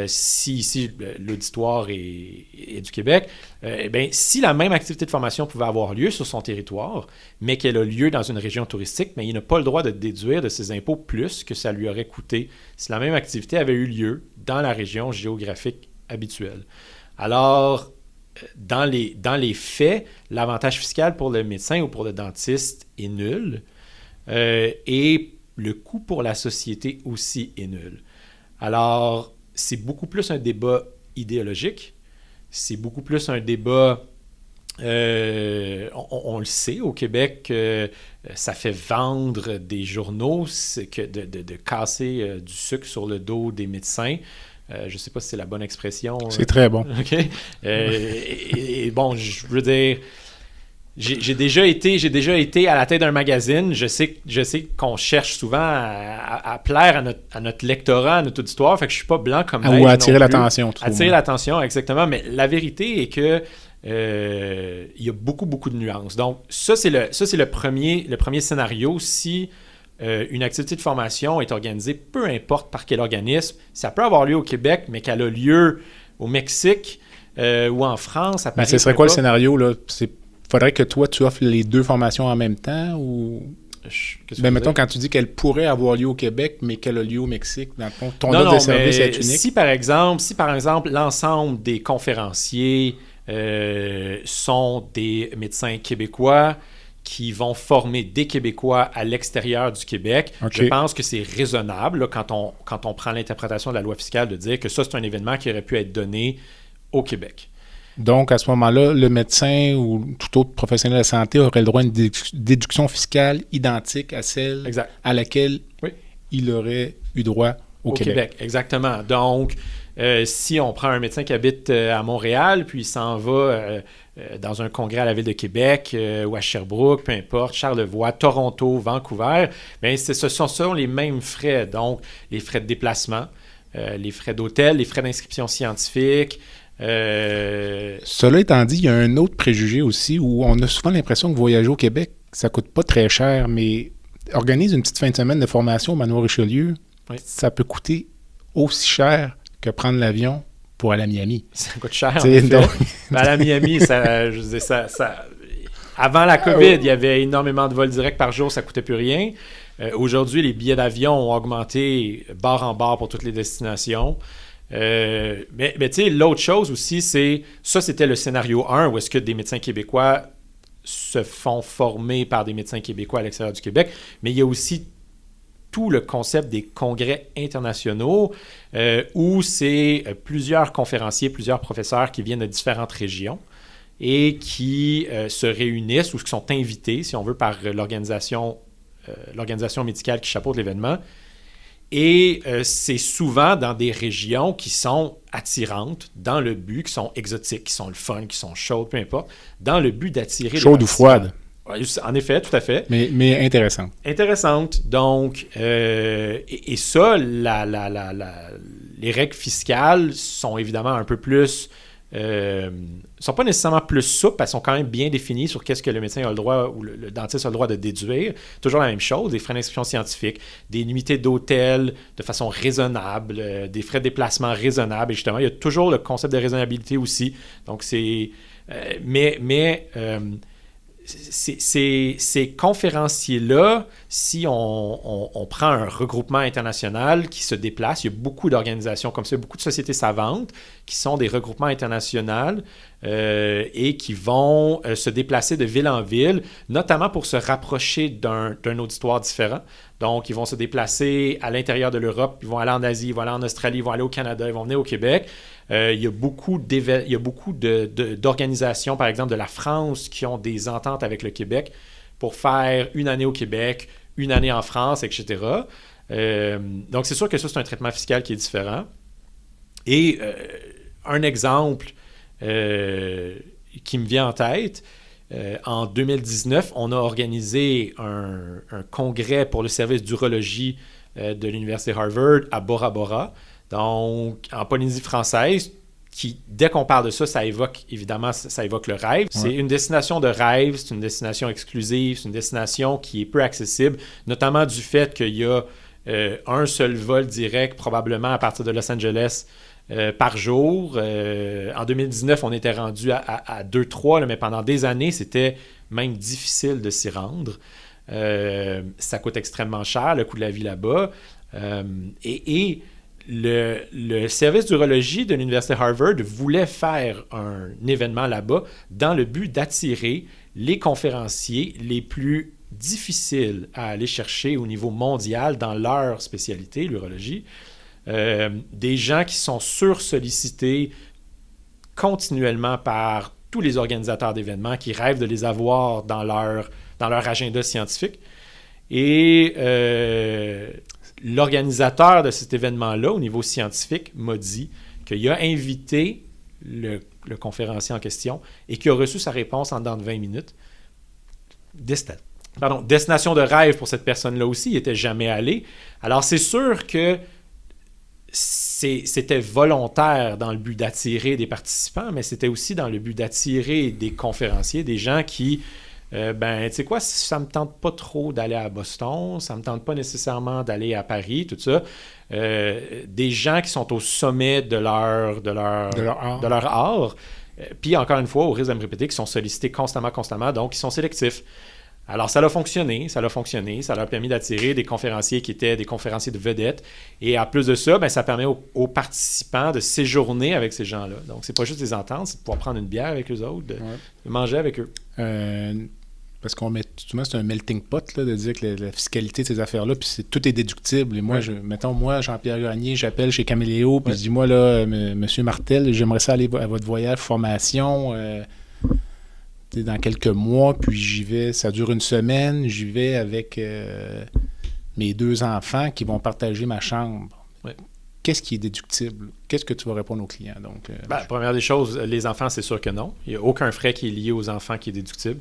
si ici l'auditoire est du Québec, si la même activité de formation pouvait avoir lieu sur son territoire, mais qu'elle a lieu dans une région touristique, il n'a pas le droit de déduire de ses impôts plus que ça lui aurait coûté si la même activité avait eu lieu dans la région géographique habituelle. Alors, dans les faits, l'avantage fiscal pour le médecin ou pour le dentiste est nul et le coût pour la société aussi est nul. Alors, c'est beaucoup plus un débat idéologique, c'est beaucoup plus un débat, on le sait, au Québec, ça fait vendre des journaux de casser du sucre sur le dos des médecins. Je ne sais pas si c'est la bonne expression. C'est très bon. OK. Et bon, je veux dire, j'ai déjà été à la tête d'un magazine. Je sais qu'on cherche souvent à plaire à notre lectorat, à notre auditoire. Fait que je ne suis pas blanc comme neige. Ou attirer l'attention. Attirer l'attention, exactement. Mais la vérité est que il y a beaucoup, beaucoup de nuances. Donc, ça, c'est le premier scénario. Si une activité de formation est organisée, peu importe par quel organisme, ça peut avoir lieu au Québec, mais qu'elle a lieu au Mexique ou en France, à Paris. Mais ce serait quoi le scénario, là? Faudrait que toi, tu offres les deux formations en même temps ou... mettons, quand tu dis qu'elle pourrait avoir lieu au Québec, mais qu'elle a lieu au Mexique, dans le fond, ton offre de service est unique. Si par exemple, l'ensemble des conférenciers sont des médecins québécois qui vont former des Québécois à l'extérieur du Québec, je pense que c'est raisonnable, là, quand on prend l'interprétation de la loi fiscale, de dire que ça, c'est un événement qui aurait pu être donné au Québec. Donc, à ce moment-là, le médecin ou tout autre professionnel de la santé aurait le droit à une déduction fiscale identique à celle à laquelle il aurait eu droit au Québec. Exactement. Donc, si on prend un médecin qui habite à Montréal, puis il s'en va dans un congrès à la Ville de Québec ou à Sherbrooke, peu importe, Charlevoix, Toronto, Vancouver, bien, ce sont les mêmes frais. Donc, les frais de déplacement, les frais d'hôtel, les frais d'inscription scientifique. Cela étant dit, il y a un autre préjugé aussi où on a souvent l'impression que voyager au Québec, ça coûte pas très cher, mais organise une petite fin de semaine de formation au Manoir Richelieu, ça peut coûter aussi cher que prendre l'avion pour aller à Miami. Ça coûte cher, en effet. Aller à Miami, avant la COVID, il y avait énormément de vols directs par jour, ça ne coûtait plus rien. Aujourd'hui, les billets d'avion ont augmenté barre en barre pour toutes les destinations. Mais tu sais, l'autre chose aussi, c'était le scénario 1, où est-ce que des médecins québécois se font former par des médecins québécois à l'extérieur du Québec, mais il y a aussi tout le concept des congrès internationaux où c'est plusieurs conférenciers, plusieurs professeurs qui viennent de différentes régions et qui se réunissent ou qui sont invités, si on veut, par l'organisation médicale qui chapeaute l'événement. Et c'est souvent dans des régions qui sont attirantes, dans le but, qui sont exotiques, qui sont le fun, qui sont chaudes, peu importe, dans le but d'attirer... Chaudes ou froides. En effet, tout à fait. Mais intéressante. Intéressante. Donc, et ça, les règles fiscales sont évidemment un peu plus... sont pas nécessairement plus souples, elles sont quand même bien définies sur qu'est-ce que le médecin a le droit ou le dentiste a le droit de déduire. Toujours la même chose, des frais d'inscription scientifique, des nuitées d'hôtel de façon raisonnable, des frais de déplacement raisonnables. Et justement, il y a toujours le concept de raisonnabilité aussi. Donc, c'est... Ces conférenciers-là, si on prend un regroupement international qui se déplace, il y a beaucoup d'organisations comme ça, beaucoup de sociétés savantes qui sont des regroupements internationaux et qui vont se déplacer de ville en ville, notamment pour se rapprocher d'un auditoire différent. Donc, ils vont se déplacer à l'intérieur de l'Europe, ils vont aller en Asie, ils vont aller en Australie, ils vont aller au Canada, ils vont venir au Québec. Il y a beaucoup d'organisations, par exemple, de la France qui ont des ententes avec le Québec pour faire une année au Québec, une année en France, etc. Donc, c'est sûr que ça, c'est un traitement fiscal qui est différent. Et un exemple qui me vient en tête, en 2019, on a organisé un congrès pour le service d'urologie de l'Université Harvard à Bora Bora, donc en Polynésie française, qui, dès qu'on parle de ça, ça évoque le rêve. Ouais. C'est une destination de rêve, c'est une destination exclusive, c'est une destination qui est peu accessible, notamment du fait qu'il y a un seul vol direct, probablement à partir de Los Angeles, par jour. En 2019, on était rendu à 2-3, mais pendant des années, c'était même difficile de s'y rendre. Ça coûte extrêmement cher, le coût de la vie là-bas. Et le service d'urologie de l'Université Harvard voulait faire un événement là-bas dans le but d'attirer les conférenciers les plus difficiles à aller chercher au niveau mondial dans leur spécialité, l'urologie. Des gens qui sont sursollicités continuellement par tous les organisateurs d'événements qui rêvent de les avoir dans leur agenda scientifique. Et l'organisateur de cet événement-là, au niveau scientifique, m'a dit qu'il a invité le conférencier en question et qu'il a reçu sa réponse en dedans de 20 minutes. Destination de rêve pour cette personne-là aussi, il n'était jamais allé. Alors, c'est sûr que c'était volontaire dans le but d'attirer des participants, mais c'était aussi dans le but d'attirer des conférenciers, des gens qui, tu sais quoi, ça me tente pas trop d'aller à Boston, ça me tente pas nécessairement d'aller à Paris, tout ça. Des gens qui sont au sommet de leur art. Puis encore une fois, au risque de me répéter, qui sont sollicités constamment, donc qui sont sélectifs. Alors, ça a fonctionné, ça leur a permis d'attirer des conférenciers qui étaient des conférenciers de vedettes. Et en plus de ça, ça permet aux participants de séjourner avec ces gens-là. Donc, c'est pas juste des ententes, c'est de pouvoir prendre une bière avec eux autres, de manger avec eux. parce qu'on met souvent c'est un melting pot là, de dire que la fiscalité de ces affaires-là, puis tout est déductible. Et moi, moi, Jean-Pierre Gagné, j'appelle chez Caméléo, puis je dis, moi, là, Monsieur Martel, j'aimerais ça aller à votre voyage formation dans quelques mois, puis j'y vais, ça dure une semaine, j'y vais avec mes 2 enfants qui vont partager ma chambre. Ouais. Qu'est-ce qui est déductible? Qu'est-ce que tu vas répondre aux clients? Donc, première des choses, les enfants, c'est sûr que non. Il n'y a aucun frais qui est lié aux enfants qui est déductible.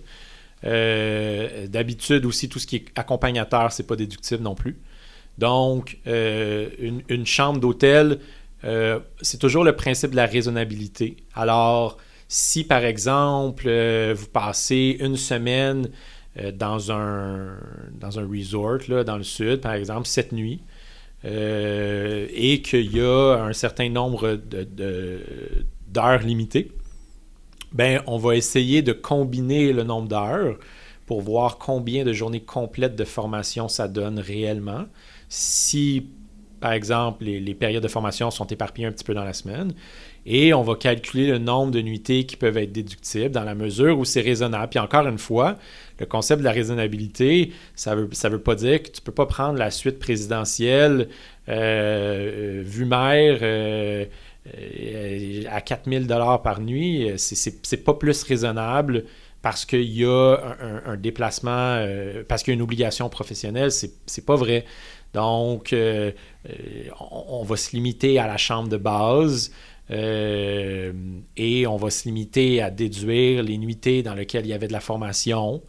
D'habitude aussi, tout ce qui est accompagnateur, c'est pas déductible non plus. Donc, une chambre d'hôtel, c'est toujours le principe de la raisonnabilité. Alors, si par exemple, vous passez une semaine dans un resort là, dans le sud, par exemple, 7 nuits, et qu'il y a un certain nombre d'heures limitées, ben, on va essayer de combiner le nombre d'heures pour voir combien de journées complètes de formation ça donne réellement. Si, par exemple, les périodes de formation sont éparpillées un petit peu dans la semaine, et on va calculer le nombre de nuitées qui peuvent être déductibles dans la mesure où c'est raisonnable. Puis encore une fois, le concept de la raisonnabilité, ça veut pas dire que tu peux pas prendre la suite présidentielle vue mer à 4 000 $ par nuit. C'est pas plus raisonnable parce qu'il y a un déplacement, parce qu'il y a une obligation professionnelle. C'est pas vrai. Donc, on va se limiter à la chambre de base. Et on va se limiter à déduire les nuitées dans lesquelles il y avait de la formation.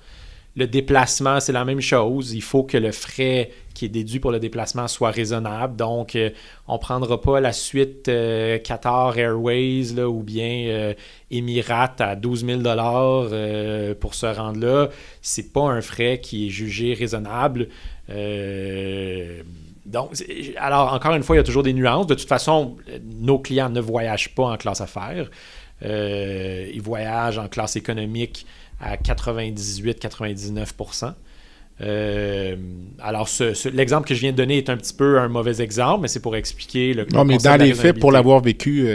Le déplacement, c'est la même chose. Il faut que le frais qui est déduit pour le déplacement soit raisonnable. Donc, on ne prendra pas la suite Qatar Airways là, ou bien Emirates à 12 000 $ pour se rendre là. Ce n'est pas un frais qui est jugé raisonnable. Donc, alors, encore une fois, il y a toujours des nuances. De toute façon, nos clients ne voyagent pas en classe affaires. Ils voyagent en classe économique à 98-99%. Alors, l'exemple que je viens de donner est un petit peu un mauvais exemple, mais c'est pour expliquer le Non, mais dans les faits, pour l'avoir vécu,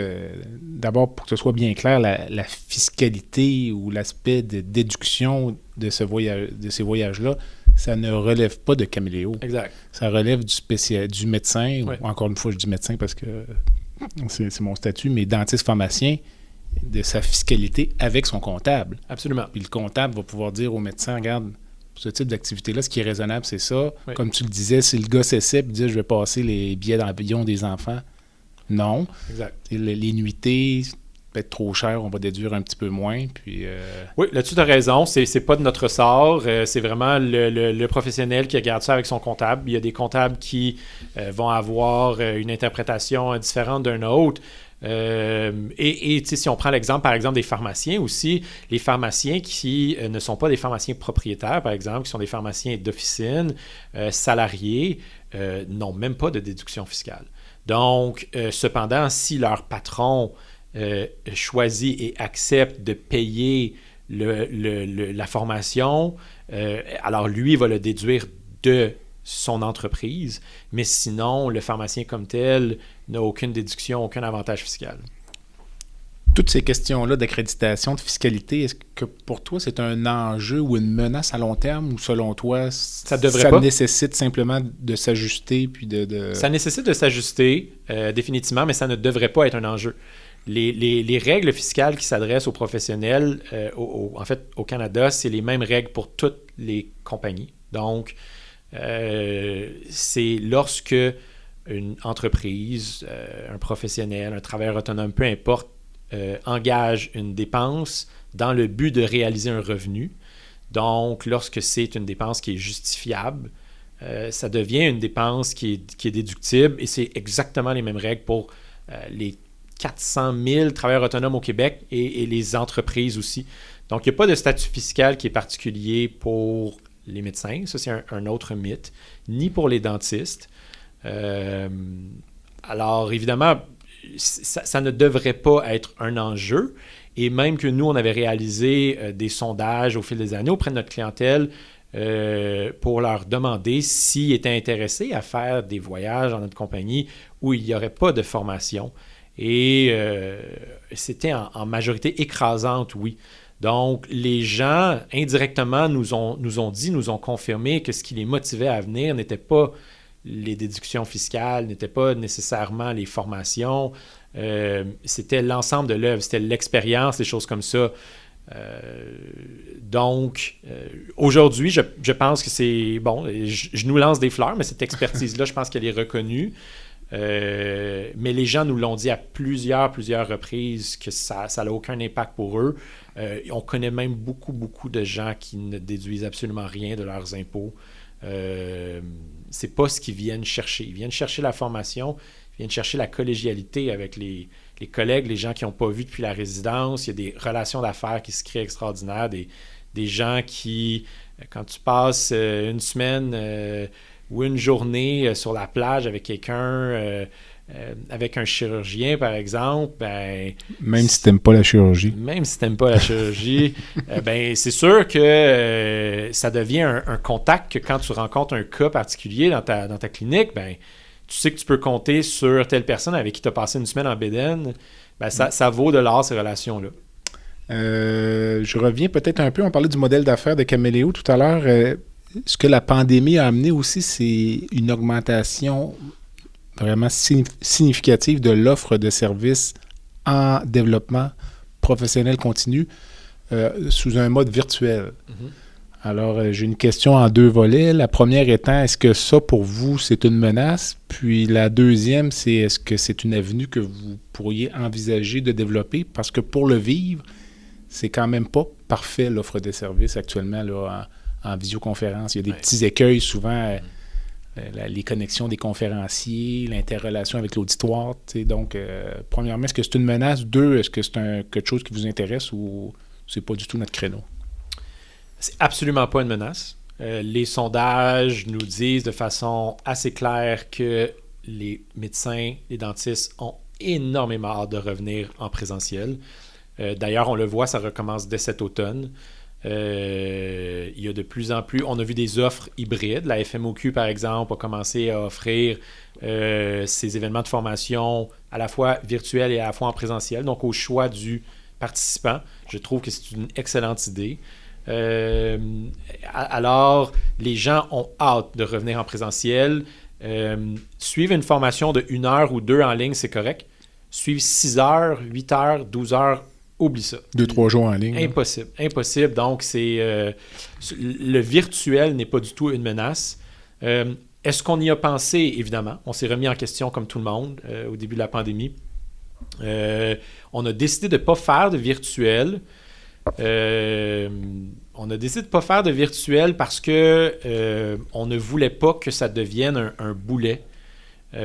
d'abord, pour que ce soit bien clair, la fiscalité ou l'aspect de déduction de ces voyages-là, ça ne relève pas de Caméléo. Exact. Ça relève du médecin, Ouais. ou encore une fois, je dis médecin parce que c'est mon statut, mais dentiste pharmacien, de sa fiscalité avec son comptable. Absolument. Puis le comptable va pouvoir dire au médecin, regarde, pour ce type d'activité-là, ce qui est raisonnable, c'est ça. Oui. Comme tu le disais, si le gars s'essaie et dit, je vais passer les billets dans l'avion des enfants, non. Exact. Les nuitées, peut-être trop cher, on va déduire un petit peu moins. Puis, Oui, là-dessus, tu as raison. C'est pas de notre sort. C'est vraiment le professionnel qui regarde ça avec son comptable. Il y a des comptables qui vont avoir une interprétation différente d'un autre. Et si on prend l'exemple, par exemple, des pharmaciens aussi, les pharmaciens qui ne sont pas des pharmaciens propriétaires, par exemple, qui sont des pharmaciens d'officine, salariés, n'ont même pas de déduction fiscale. Donc, cependant, si leur patron choisit et accepte de payer la formation, alors lui va le déduire de son entreprise, mais sinon, le pharmacien comme tel n'a aucune déduction, aucun avantage fiscal. Toutes ces questions-là d'accréditation, de fiscalité, est-ce que pour toi, c'est un enjeu ou une menace à long terme ou selon toi, ça nécessite simplement de s'ajuster puis de... Ça nécessite de s'ajuster, définitivement, mais ça ne devrait pas être un enjeu. Les règles fiscales qui s'adressent aux professionnels, en fait, au Canada, c'est les mêmes règles pour toutes les compagnies. Donc, c'est lorsque une entreprise, un professionnel, un travailleur autonome, peu importe, engage une dépense dans le but de réaliser un revenu. Donc, lorsque c'est une dépense qui est justifiable, ça devient une dépense qui est déductible et c'est exactement les mêmes règles pour les 400 000 travailleurs autonomes au Québec et les entreprises aussi. Donc, il n'y a pas de statut fiscal qui est particulier pour les médecins, ça c'est un autre mythe, ni pour les dentistes. Alors, évidemment, ça ne devrait pas être un enjeu. Et même que nous, on avait réalisé des sondages au fil des années auprès de notre clientèle pour leur demander s'ils étaient intéressés à faire des voyages dans notre compagnie où il n'y aurait pas de formation. Et c'était en majorité écrasante, oui. Donc, les gens, indirectement, nous ont confirmé que ce qui les motivait à venir n'était pas les déductions fiscales, n'était pas nécessairement les formations, c'était l'ensemble de l'œuvre, c'était l'expérience, des choses comme ça. Donc, aujourd'hui, je pense que c'est... Bon, je nous lance des fleurs, mais cette expertise-là, je pense qu'elle est reconnue. Mais les gens nous l'ont dit à plusieurs reprises que ça n'a aucun impact pour eux. On connaît même beaucoup de gens qui ne déduisent absolument rien de leurs impôts. C'est pas ce qu'ils viennent chercher. Ils viennent chercher la formation, ils viennent chercher la collégialité avec les collègues, les gens qui n'ont pas vu depuis la résidence. Il y a des relations d'affaires qui se créent extraordinaires, des gens qui, quand tu passes une semaine ou une journée sur la plage avec quelqu'un, avec un chirurgien, par exemple, ben... Même si tu n'aimes pas la chirurgie. Même si tu n'aimes pas la chirurgie, ben, c'est sûr que ça devient un contact que quand tu rencontres un cas particulier dans ta clinique, ben, tu sais que tu peux compter sur telle personne avec qui tu as passé une semaine en bédaine. Ben, ça vaut de l'or, ces relations-là. Je reviens peut-être un peu, on parlait du modèle d'affaires de Caméléo tout à l'heure. Ce que la pandémie a amené aussi, c'est une augmentation vraiment significative de l'offre de services en développement professionnel continu sous un mode virtuel. Mm-hmm. Alors, j'ai une question en 2 volets. La première étant, est-ce que ça, pour vous, c'est une menace? Puis la deuxième, c'est est-ce que c'est une avenue que vous pourriez envisager de développer? Parce que pour le vivre, c'est quand même pas parfait, l'offre de services actuellement là, en visioconférence. Il y a des petits écueils souvent, les connexions des conférenciers, l'interrelation avec l'auditoire. Donc, premièrement, est-ce que c'est une menace? 2, est-ce que c'est quelque chose qui vous intéresse ou c'est pas du tout notre créneau? C'est absolument pas une menace. Les sondages nous disent de façon assez claire que les médecins, les dentistes ont énormément hâte de revenir en présentiel. D'ailleurs, on le voit, ça recommence dès cet automne. Il y a de plus en plus... On a vu des offres hybrides. La FMOQ, par exemple, a commencé à offrir ces événements de formation à la fois virtuels et à la fois en présentiel, donc au choix du participant. Je trouve que c'est une excellente idée. Alors, les gens ont hâte de revenir en présentiel. Suivre une formation de 1 heure ou 2 en ligne, c'est correct. Suivre 6 heures, 8 heures, 12 heures, oublie ça. 2-3 jours en ligne. Impossible. Donc, le virtuel n'est pas du tout une menace. Est-ce qu'on y a pensé? Évidemment. On s'est remis en question comme tout le monde au début de la pandémie. On a décidé de ne pas faire de virtuel. On a décidé de ne pas faire de virtuel parce que on ne voulait pas que ça devienne un boulet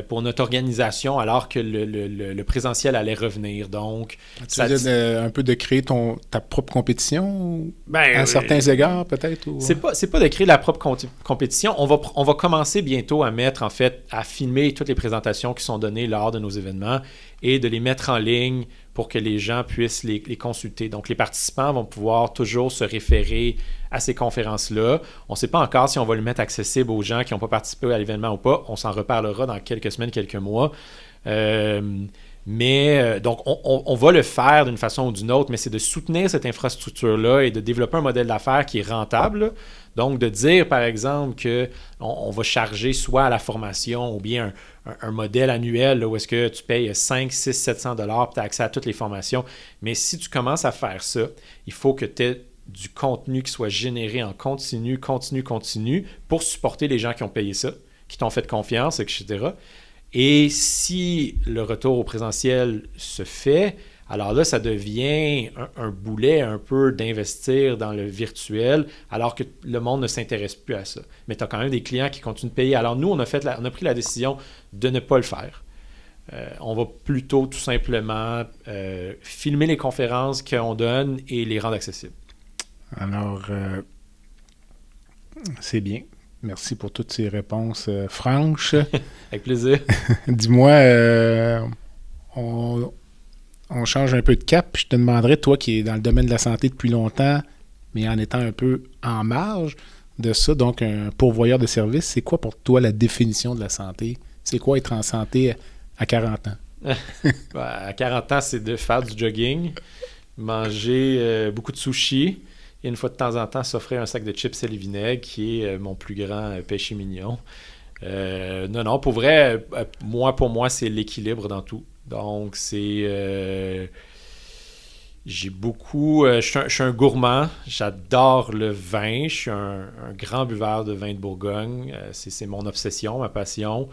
pour notre organisation alors que le présentiel allait revenir. Donc, tu veux dire un peu de créer ta propre compétition à certains égards peut-être? Ou... C'est pas de créer la propre compétition. On va commencer bientôt à filmer toutes les présentations qui sont données lors de nos événements et de les mettre en ligne pour que les gens puissent les consulter. Donc, les participants vont pouvoir toujours se référer à ces conférences-là. On ne sait pas encore si on va le mettre accessible aux gens qui n'ont pas participé à l'événement ou pas. On s'en reparlera dans quelques semaines, quelques mois. Donc, on va le faire d'une façon ou d'une autre, mais c'est de soutenir cette infrastructure-là et de développer un modèle d'affaires qui est rentable. Donc, de dire, par exemple, qu'on va charger soit à la formation ou bien un modèle annuel là, où est-ce que tu payes 5, 6, 700 $ et tu as accès à toutes les formations. Mais si tu commences à faire ça, il faut que tu aies du contenu qui soit généré en continu pour supporter les gens qui ont payé ça, qui t'ont fait confiance, etc. Et si le retour au présentiel se fait, alors là, ça devient un boulet un peu d'investir dans le virtuel alors que le monde ne s'intéresse plus à ça. Mais tu as quand même des clients qui continuent de payer. Alors nous, on a pris la décision de ne pas le faire. On va plutôt tout simplement filmer les conférences qu'on donne et les rendre accessibles. Alors, c'est bien. Merci pour toutes ces réponses franches. Avec plaisir. Dis-moi, on change un peu de cap. Puis je te demanderais, toi qui es dans le domaine de la santé depuis longtemps, mais en étant un peu en marge de ça, donc un pourvoyeur de services, c'est quoi pour toi la définition de la santé? C'est quoi être en santé à 40 ans? À 40 ans, c'est de faire du jogging, manger beaucoup de sushi et une fois de temps en temps s'offrir un sac de chips et vinaigre qui est mon plus grand péché mignon. Non, pour vrai, pour moi, c'est l'équilibre dans tout. Donc, c'est... j'ai beaucoup... je suis un gourmand. J'adore le vin. Je suis un grand buveur de vin de Bourgogne. C'est mon obsession, ma passion.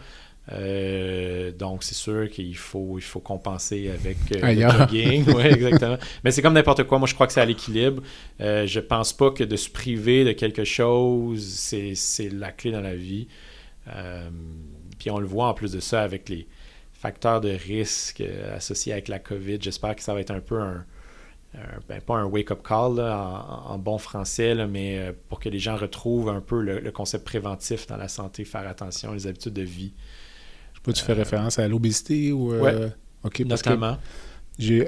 Donc, c'est sûr qu'il faut compenser avec le jogging. Oui, exactement. Mais c'est comme n'importe quoi. Moi, je crois que c'est à l'équilibre. Je pense pas que de se priver de quelque chose, c'est la clé dans la vie. Puis on le voit en plus de ça avec les facteurs de risque associés avec la COVID. J'espère que ça va être un peu pas un wake-up call là, en bon français, là, mais pour que les gens retrouvent un peu le concept préventif dans la santé, faire attention, les habitudes de vie. Je sais pas, tu fais référence à l'obésité ou... Oui, okay, notamment.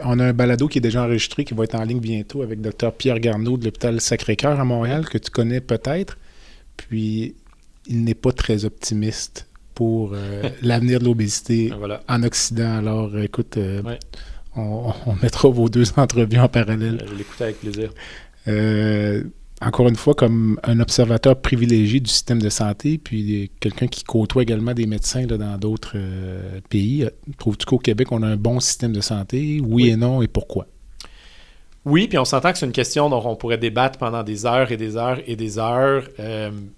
On a un balado qui est déjà enregistré, qui va être en ligne bientôt avec Dr Pierre Garneau de l'hôpital Sacré-Cœur à Montréal, que tu connais peut-être. Puis, il n'est pas très optimiste pour l'avenir de l'obésité en Occident. Alors, écoute, on mettra vos deux entrevues en parallèle. Je l'écoutais avec plaisir. Encore une fois, comme un observateur privilégié du système de santé, puis quelqu'un qui côtoie également des médecins là, dans d'autres pays, trouves-tu qu'au Québec, on a un bon système de santé? Oui et non, et pourquoi? Oui, puis on s'entend que c'est une question dont on pourrait débattre pendant des heures et des heures et des heures.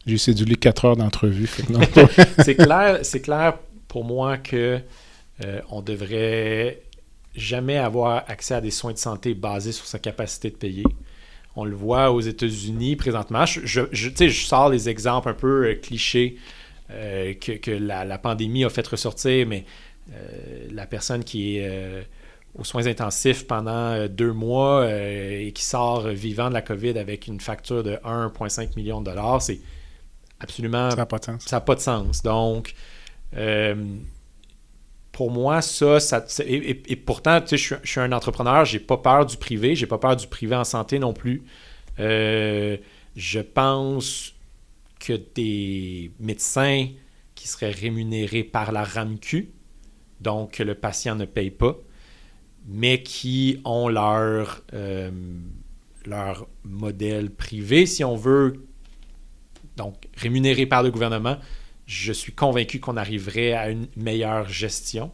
J'ai cédulé 4 heures d'entrevue. C'est clair pour moi que on devrait jamais avoir accès à des soins de santé basés sur sa capacité de payer. On le voit aux États-Unis présentement. Je sors les exemples un peu clichés que la pandémie a fait ressortir, mais la personne qui est aux soins intensifs pendant 2 mois et qui sort vivant de la COVID avec une facture de 1,5 million de dollars, c'est absolument... Ça n'a pas de sens. Ça n'a pas de sens. Donc, pour moi, et pourtant, tu sais, je suis un entrepreneur, j'ai pas peur du privé, j'ai pas peur du privé en santé non plus. Je pense que des médecins qui seraient rémunérés par la RAMQ, donc que le patient ne paye pas, mais qui ont leur modèle privé, si on veut, donc rémunéré par le gouvernement, je suis convaincu qu'on arriverait à une meilleure gestion.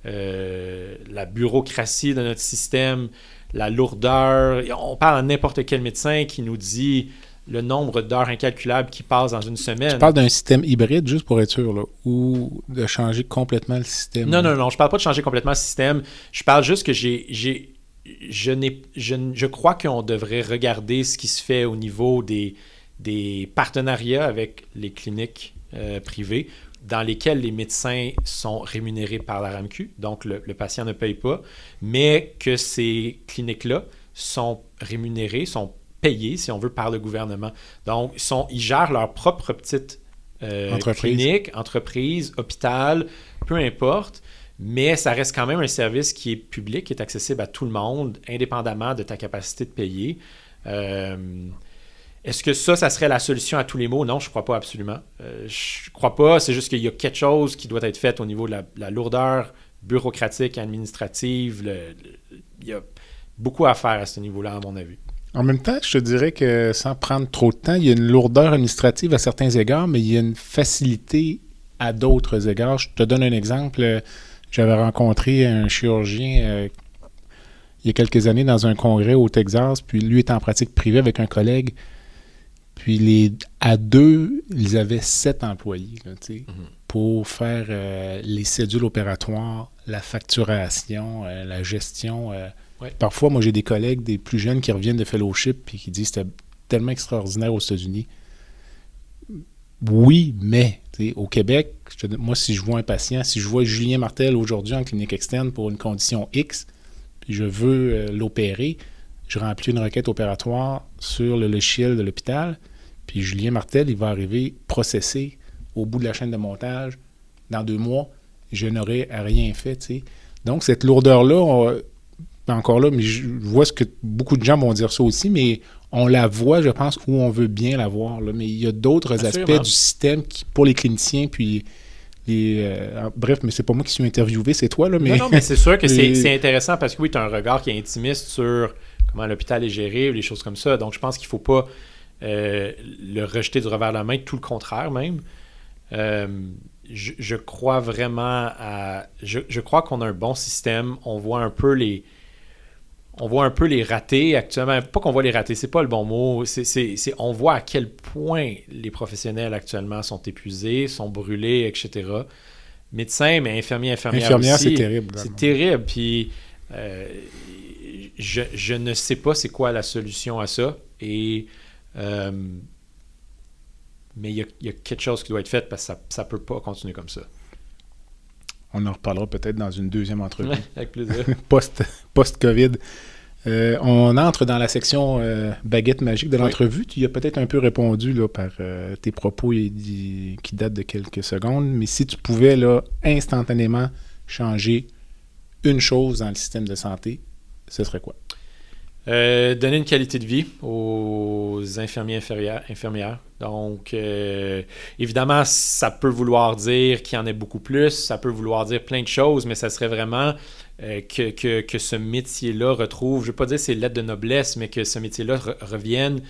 La bureaucratie de notre système, la lourdeur, on parle à n'importe quel médecin qui nous dit le nombre d'heures incalculables qui passent dans une semaine. Tu parles d'un système hybride, juste pour être sûr, là, ou de changer complètement le système? Non, je parle pas de changer complètement le système. Je parle juste que je crois qu'on devrait regarder ce qui se fait au niveau des partenariats avec les cliniques privées dans lesquelles les médecins sont rémunérés par la RAMQ, donc le patient ne paye pas, mais que ces cliniques-là sont rémunérées, sont payées, si on veut, par le gouvernement. Donc, ils gèrent leur propre petite clinique, entreprise, hôpital, peu importe, mais ça reste quand même un service qui est public, qui est accessible à tout le monde, indépendamment de ta capacité de payer. Est-ce que ça serait la solution à tous les maux? Non, je ne crois pas absolument. Je ne crois pas, c'est juste qu'il y a quelque chose qui doit être fait au niveau de la lourdeur bureaucratique, administrative. Il y a beaucoup à faire à ce niveau-là, à mon avis. En même temps, je te dirais que sans prendre trop de temps, il y a une lourdeur administrative à certains égards, mais il y a une facilité à d'autres égards. Je te donne un exemple. J'avais rencontré un chirurgien il y a quelques années dans un congrès au Texas, puis lui était en pratique privée avec un collègue. Puis à deux, ils avaient 7 employés là, pour faire les cédules opératoires, la facturation, la gestion. Ouais. Parfois, moi, j'ai des collègues, des plus jeunes qui reviennent de fellowship et qui disent que c'était tellement extraordinaire aux États-Unis. Oui, mais au Québec, moi, si je vois un patient, si je vois Julien Martel aujourd'hui en clinique externe pour une condition X, puis je veux l'opérer, je remplis une requête opératoire sur le logiciel de l'hôpital, puis Julien Martel, il va arriver processé au bout de la chaîne de montage dans 2 mois. Je n'aurai rien fait, tu sais. Donc, cette lourdeur-là, encore là, mais je vois ce que beaucoup de gens vont dire ça aussi, mais on la voit, je pense, où on veut bien la voir. Là. Mais il y a d'autres aspects du système qui, pour les cliniciens, puis Bref, mais c'est pas moi qui suis interviewé, c'est toi, là. Mais... Non, mais c'est sûr que c'est intéressant parce que oui, tu as un regard qui est intimiste sur comment l'hôpital est géré ou les choses comme ça. Donc, je pense qu'il ne faut pas le rejeter du revers de la main, tout le contraire même. Je crois vraiment à... Je crois qu'on a un bon système. On voit un peu les ratés actuellement. Pas qu'on voit les ratés, c'est pas le bon mot. On voit à quel point les professionnels actuellement sont épuisés, sont brûlés, etc. Médecins, mais infirmières aussi. C'est terrible. C'est terrible. Puis je ne sais pas c'est quoi la solution à ça. Et... mais il y a quelque chose qui doit être fait parce que ça ne peut pas continuer comme ça. On en reparlera peut-être dans une deuxième entrevue. Avec plaisir. Post-COVID. On entre dans la section baguette magique de l'entrevue. Tu y as peut-être un peu répondu là, par tes propos qui datent de quelques secondes, mais si tu pouvais là, instantanément changer une chose dans le système de santé, ce serait quoi? Donner une qualité de vie aux infirmiers infirmières. Donc, évidemment, ça peut vouloir dire qu'il y en ait beaucoup plus, ça peut vouloir dire plein de choses, mais ça serait vraiment que ce métier-là retrouve, je ne veux pas dire c'est lettre de noblesse, mais que ce métier-là revienne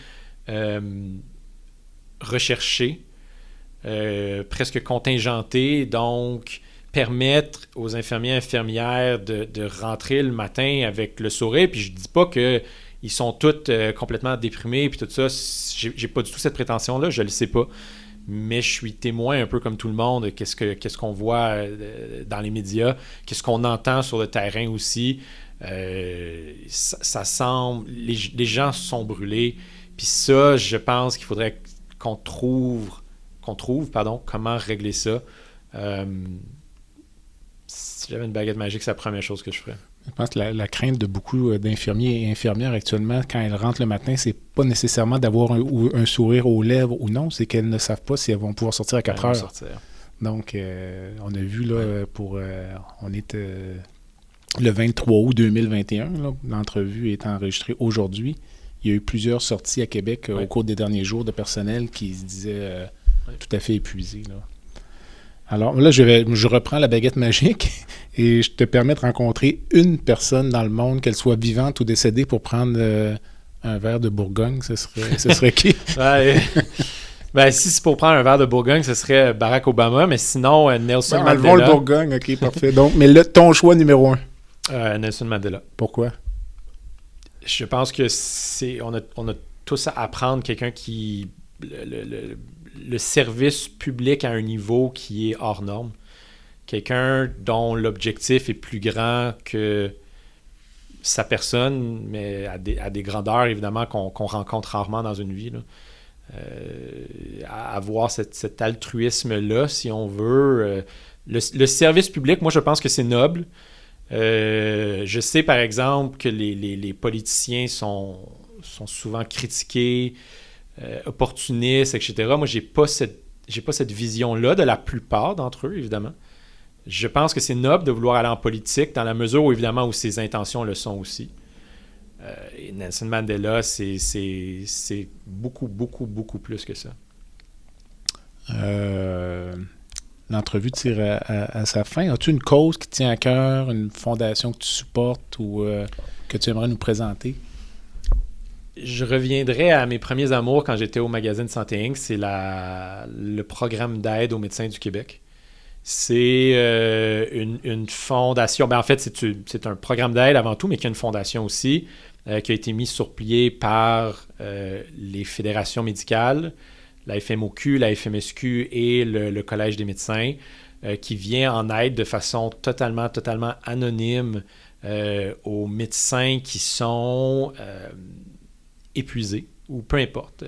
recherché, presque contingenté, donc permettre aux infirmières de rentrer le matin avec le sourire. Puis je dis pas qu'ils sont tous complètement déprimés puis tout ça. J'ai pas du tout cette prétention-là, je le sais pas. Mais je suis témoin un peu comme tout le monde. Qu'est-ce qu'on voit dans les médias, qu'est-ce qu'on entend sur le terrain aussi. Ça semble... Les gens sont brûlés. Puis ça, je pense qu'il faudrait qu'on trouve comment régler ça. Si j'avais une baguette magique, c'est la première chose que je ferais. Je pense que la crainte de beaucoup d'infirmiers et infirmières actuellement, quand elles rentrent le matin, c'est pas nécessairement d'avoir un sourire aux lèvres ou non, c'est qu'elles ne savent pas si elles vont pouvoir sortir à 4 heures. Donc, on a vu, là, on est le 23 août 2021, là, l'entrevue est enregistrée aujourd'hui. Il y a eu plusieurs sorties à Québec au cours des derniers jours de personnel qui se disaient tout à fait épuisés, là. Alors là, je reprends la baguette magique et je te permets de rencontrer une personne dans le monde, qu'elle soit vivante ou décédée, pour prendre un verre de Bourgogne. Ce serait qui? Si c'est pour prendre un verre de Bourgogne, ce serait Barack Obama, mais sinon, Nelson Mandela. Enlevons le Bourgogne, OK, parfait. Donc, mais ton choix numéro 1? Nelson Mandela. Pourquoi? Je pense que on a tous à apprendre quelqu'un qui... Le service public à un niveau qui est hors norme. Quelqu'un dont l'objectif est plus grand que sa personne, mais à des grandeurs, évidemment, qu'on rencontre rarement dans une vie, là. Avoir cet altruisme-là, si on veut. Le service public, moi, je pense que c'est noble. Je sais, par exemple, que les politiciens sont souvent critiqués, opportunistes, etc. Moi, j'ai pas cette vision-là de la plupart d'entre eux, évidemment. Je pense que c'est noble de vouloir aller en politique dans la mesure où, évidemment, où ses intentions le sont aussi. Et Nelson Mandela, c'est beaucoup, beaucoup, beaucoup plus que ça. L'entrevue tire à sa fin. As-tu une cause qui te tient à cœur, une fondation que tu supportes ou que tu aimerais nous présenter? Je reviendrai à mes premiers amours quand j'étais au magazine Santé Inc. C'est le programme d'aide aux médecins du Québec. C'est une fondation. En fait, c'est un programme d'aide avant tout, mais qui a une fondation aussi, qui a été mise sur pied par les fédérations médicales, la FMOQ, la FMSQ et le Collège des médecins, qui vient en aide de façon totalement anonyme aux médecins qui sont épuisés, ou peu importe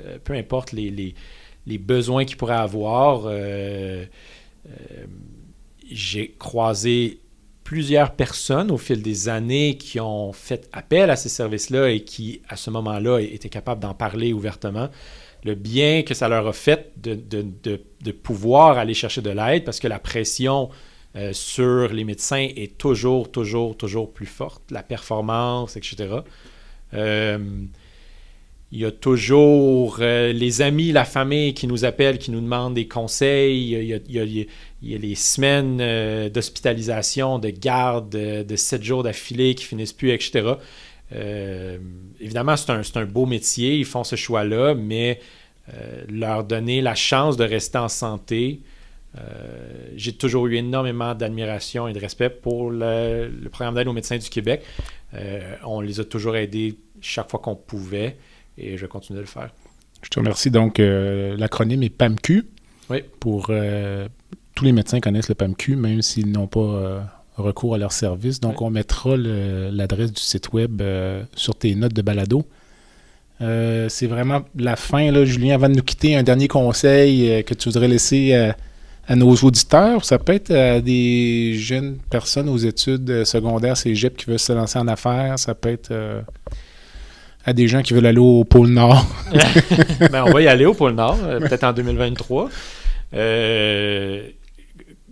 les besoins qu'ils pourraient avoir. J'ai croisé plusieurs personnes au fil des années qui ont fait appel à ces services-là et qui, à ce moment-là, étaient capables d'en parler ouvertement. Le bien que ça leur a fait de pouvoir aller chercher de l'aide, parce que la pression sur les médecins est toujours plus forte, la performance, etc. Il Il y a toujours les amis, la famille qui nous appellent, qui nous demandent des conseils. Il y a les semaines d'hospitalisation, de garde, de 7 jours d'affilée qui finissent plus, etc. Évidemment, c'est un beau métier. Ils font ce choix-là, mais leur donner la chance de rester en santé, j'ai toujours eu énormément d'admiration et de respect pour le programme d'aide aux médecins du Québec. On les a toujours aidés chaque fois qu'on pouvait et je vais continuer de le faire. Je te remercie. Donc, l'acronyme est PAMQ. Oui. Pour tous les médecins connaissent le PAMQ, même s'ils n'ont pas recours à leur service. Donc, on mettra l'adresse du site web sur tes notes de balado. C'est vraiment la fin, là, Julien. Avant de nous quitter, un dernier conseil que tu voudrais laisser à nos auditeurs. Ça peut être à des jeunes personnes aux études secondaires, cégep, qui veulent se lancer en affaires. Ça peut être à des gens qui veulent aller au pôle Nord. Ben, on va y aller au pôle Nord, peut-être en 2023.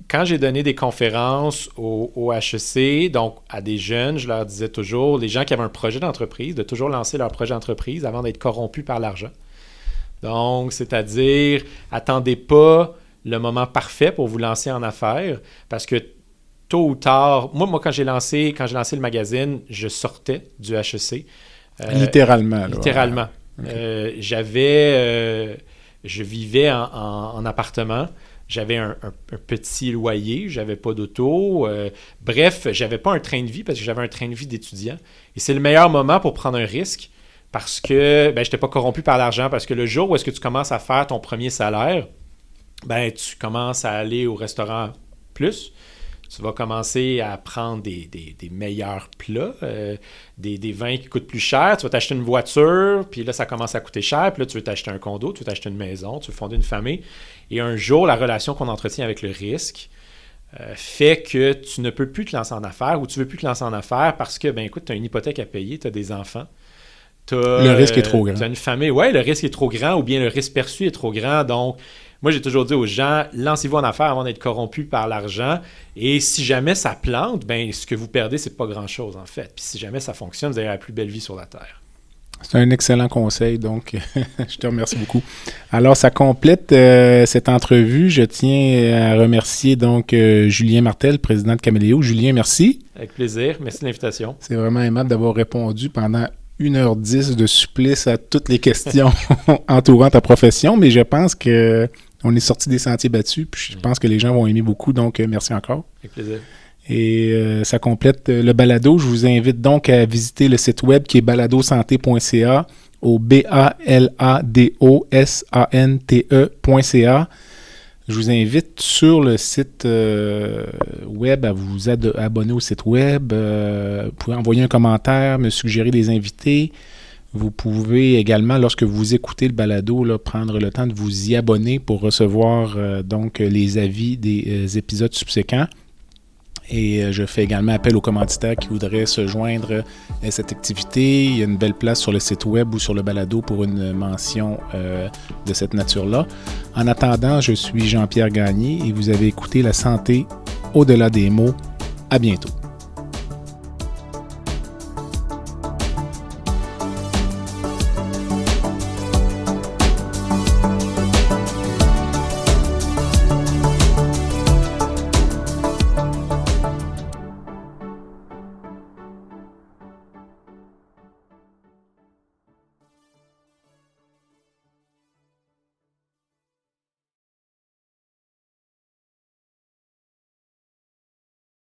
Quand j'ai donné des conférences au HEC, donc à des jeunes, je leur disais toujours, les gens qui avaient un projet d'entreprise, de toujours lancer leur projet d'entreprise avant d'être corrompus par l'argent. Donc, c'est-à-dire, attendez pas le moment parfait pour vous lancer en affaires, parce que tôt ou tard, moi quand j'ai lancé le magazine, je sortais du HEC. Littéralement. Littéralement. Okay. Je vivais en appartement. J'avais un petit loyer, j'avais pas d'auto. Bref, j'avais pas un train de vie parce que j'avais un train de vie d'étudiant. Et c'est le meilleur moment pour prendre un risque parce que je n'étais pas corrompu par l'argent. Parce que le jour où est-ce que tu commences à faire ton premier salaire, tu commences à aller au restaurant plus. Tu vas commencer à prendre des meilleurs plats, des vins qui coûtent plus cher. Tu vas t'acheter une voiture, puis là, ça commence à coûter cher. Puis là, tu veux t'acheter un condo, tu veux t'acheter une maison, tu veux fonder une famille. Et un jour, la relation qu'on entretient avec le risque fait que tu ne peux plus te lancer en affaires ou tu ne veux plus te lancer en affaires parce que, écoute, tu as une hypothèque à payer, tu as des enfants. Le risque est trop grand. Tu as une famille. Oui, le risque est trop grand ou bien le risque perçu est trop grand. Donc, moi, j'ai toujours dit aux gens, lancez-vous en affaires avant d'être corrompu par l'argent. Et si jamais ça plante, ce que vous perdez, c'est pas grand-chose, en fait. Puis si jamais ça fonctionne, vous avez la plus belle vie sur la Terre. C'est un excellent conseil, donc je te remercie beaucoup. Alors, ça complète cette entrevue. Je tiens à remercier donc Julien Martel, président de Caméléo. Julien, merci. Avec plaisir. Merci de l'invitation. C'est vraiment aimable d'avoir répondu pendant 1h10 de supplice à toutes les questions entourant ta profession, mais je pense qu'on est sorti des sentiers battus, puis je pense que les gens vont aimer beaucoup, donc merci encore. Avec plaisir. Et ça complète le balado. Je vous invite donc à visiter le site web qui est baladosanté.ca au BALADOSANTE.ca. Je vous invite sur le site web à vous abonner au site web. Vous pouvez envoyer un commentaire, me suggérer des invités. Vous pouvez également, lorsque vous écoutez le balado, prendre le temps de vous y abonner pour recevoir donc les avis des épisodes subséquents. Et je fais également appel aux commanditaires qui voudraient se joindre à cette activité. Il y a une belle place sur le site web ou sur le balado pour une mention de cette nature-là. En attendant, je suis Jean-Pierre Gagné et vous avez écouté La santé au-delà des mots. À bientôt.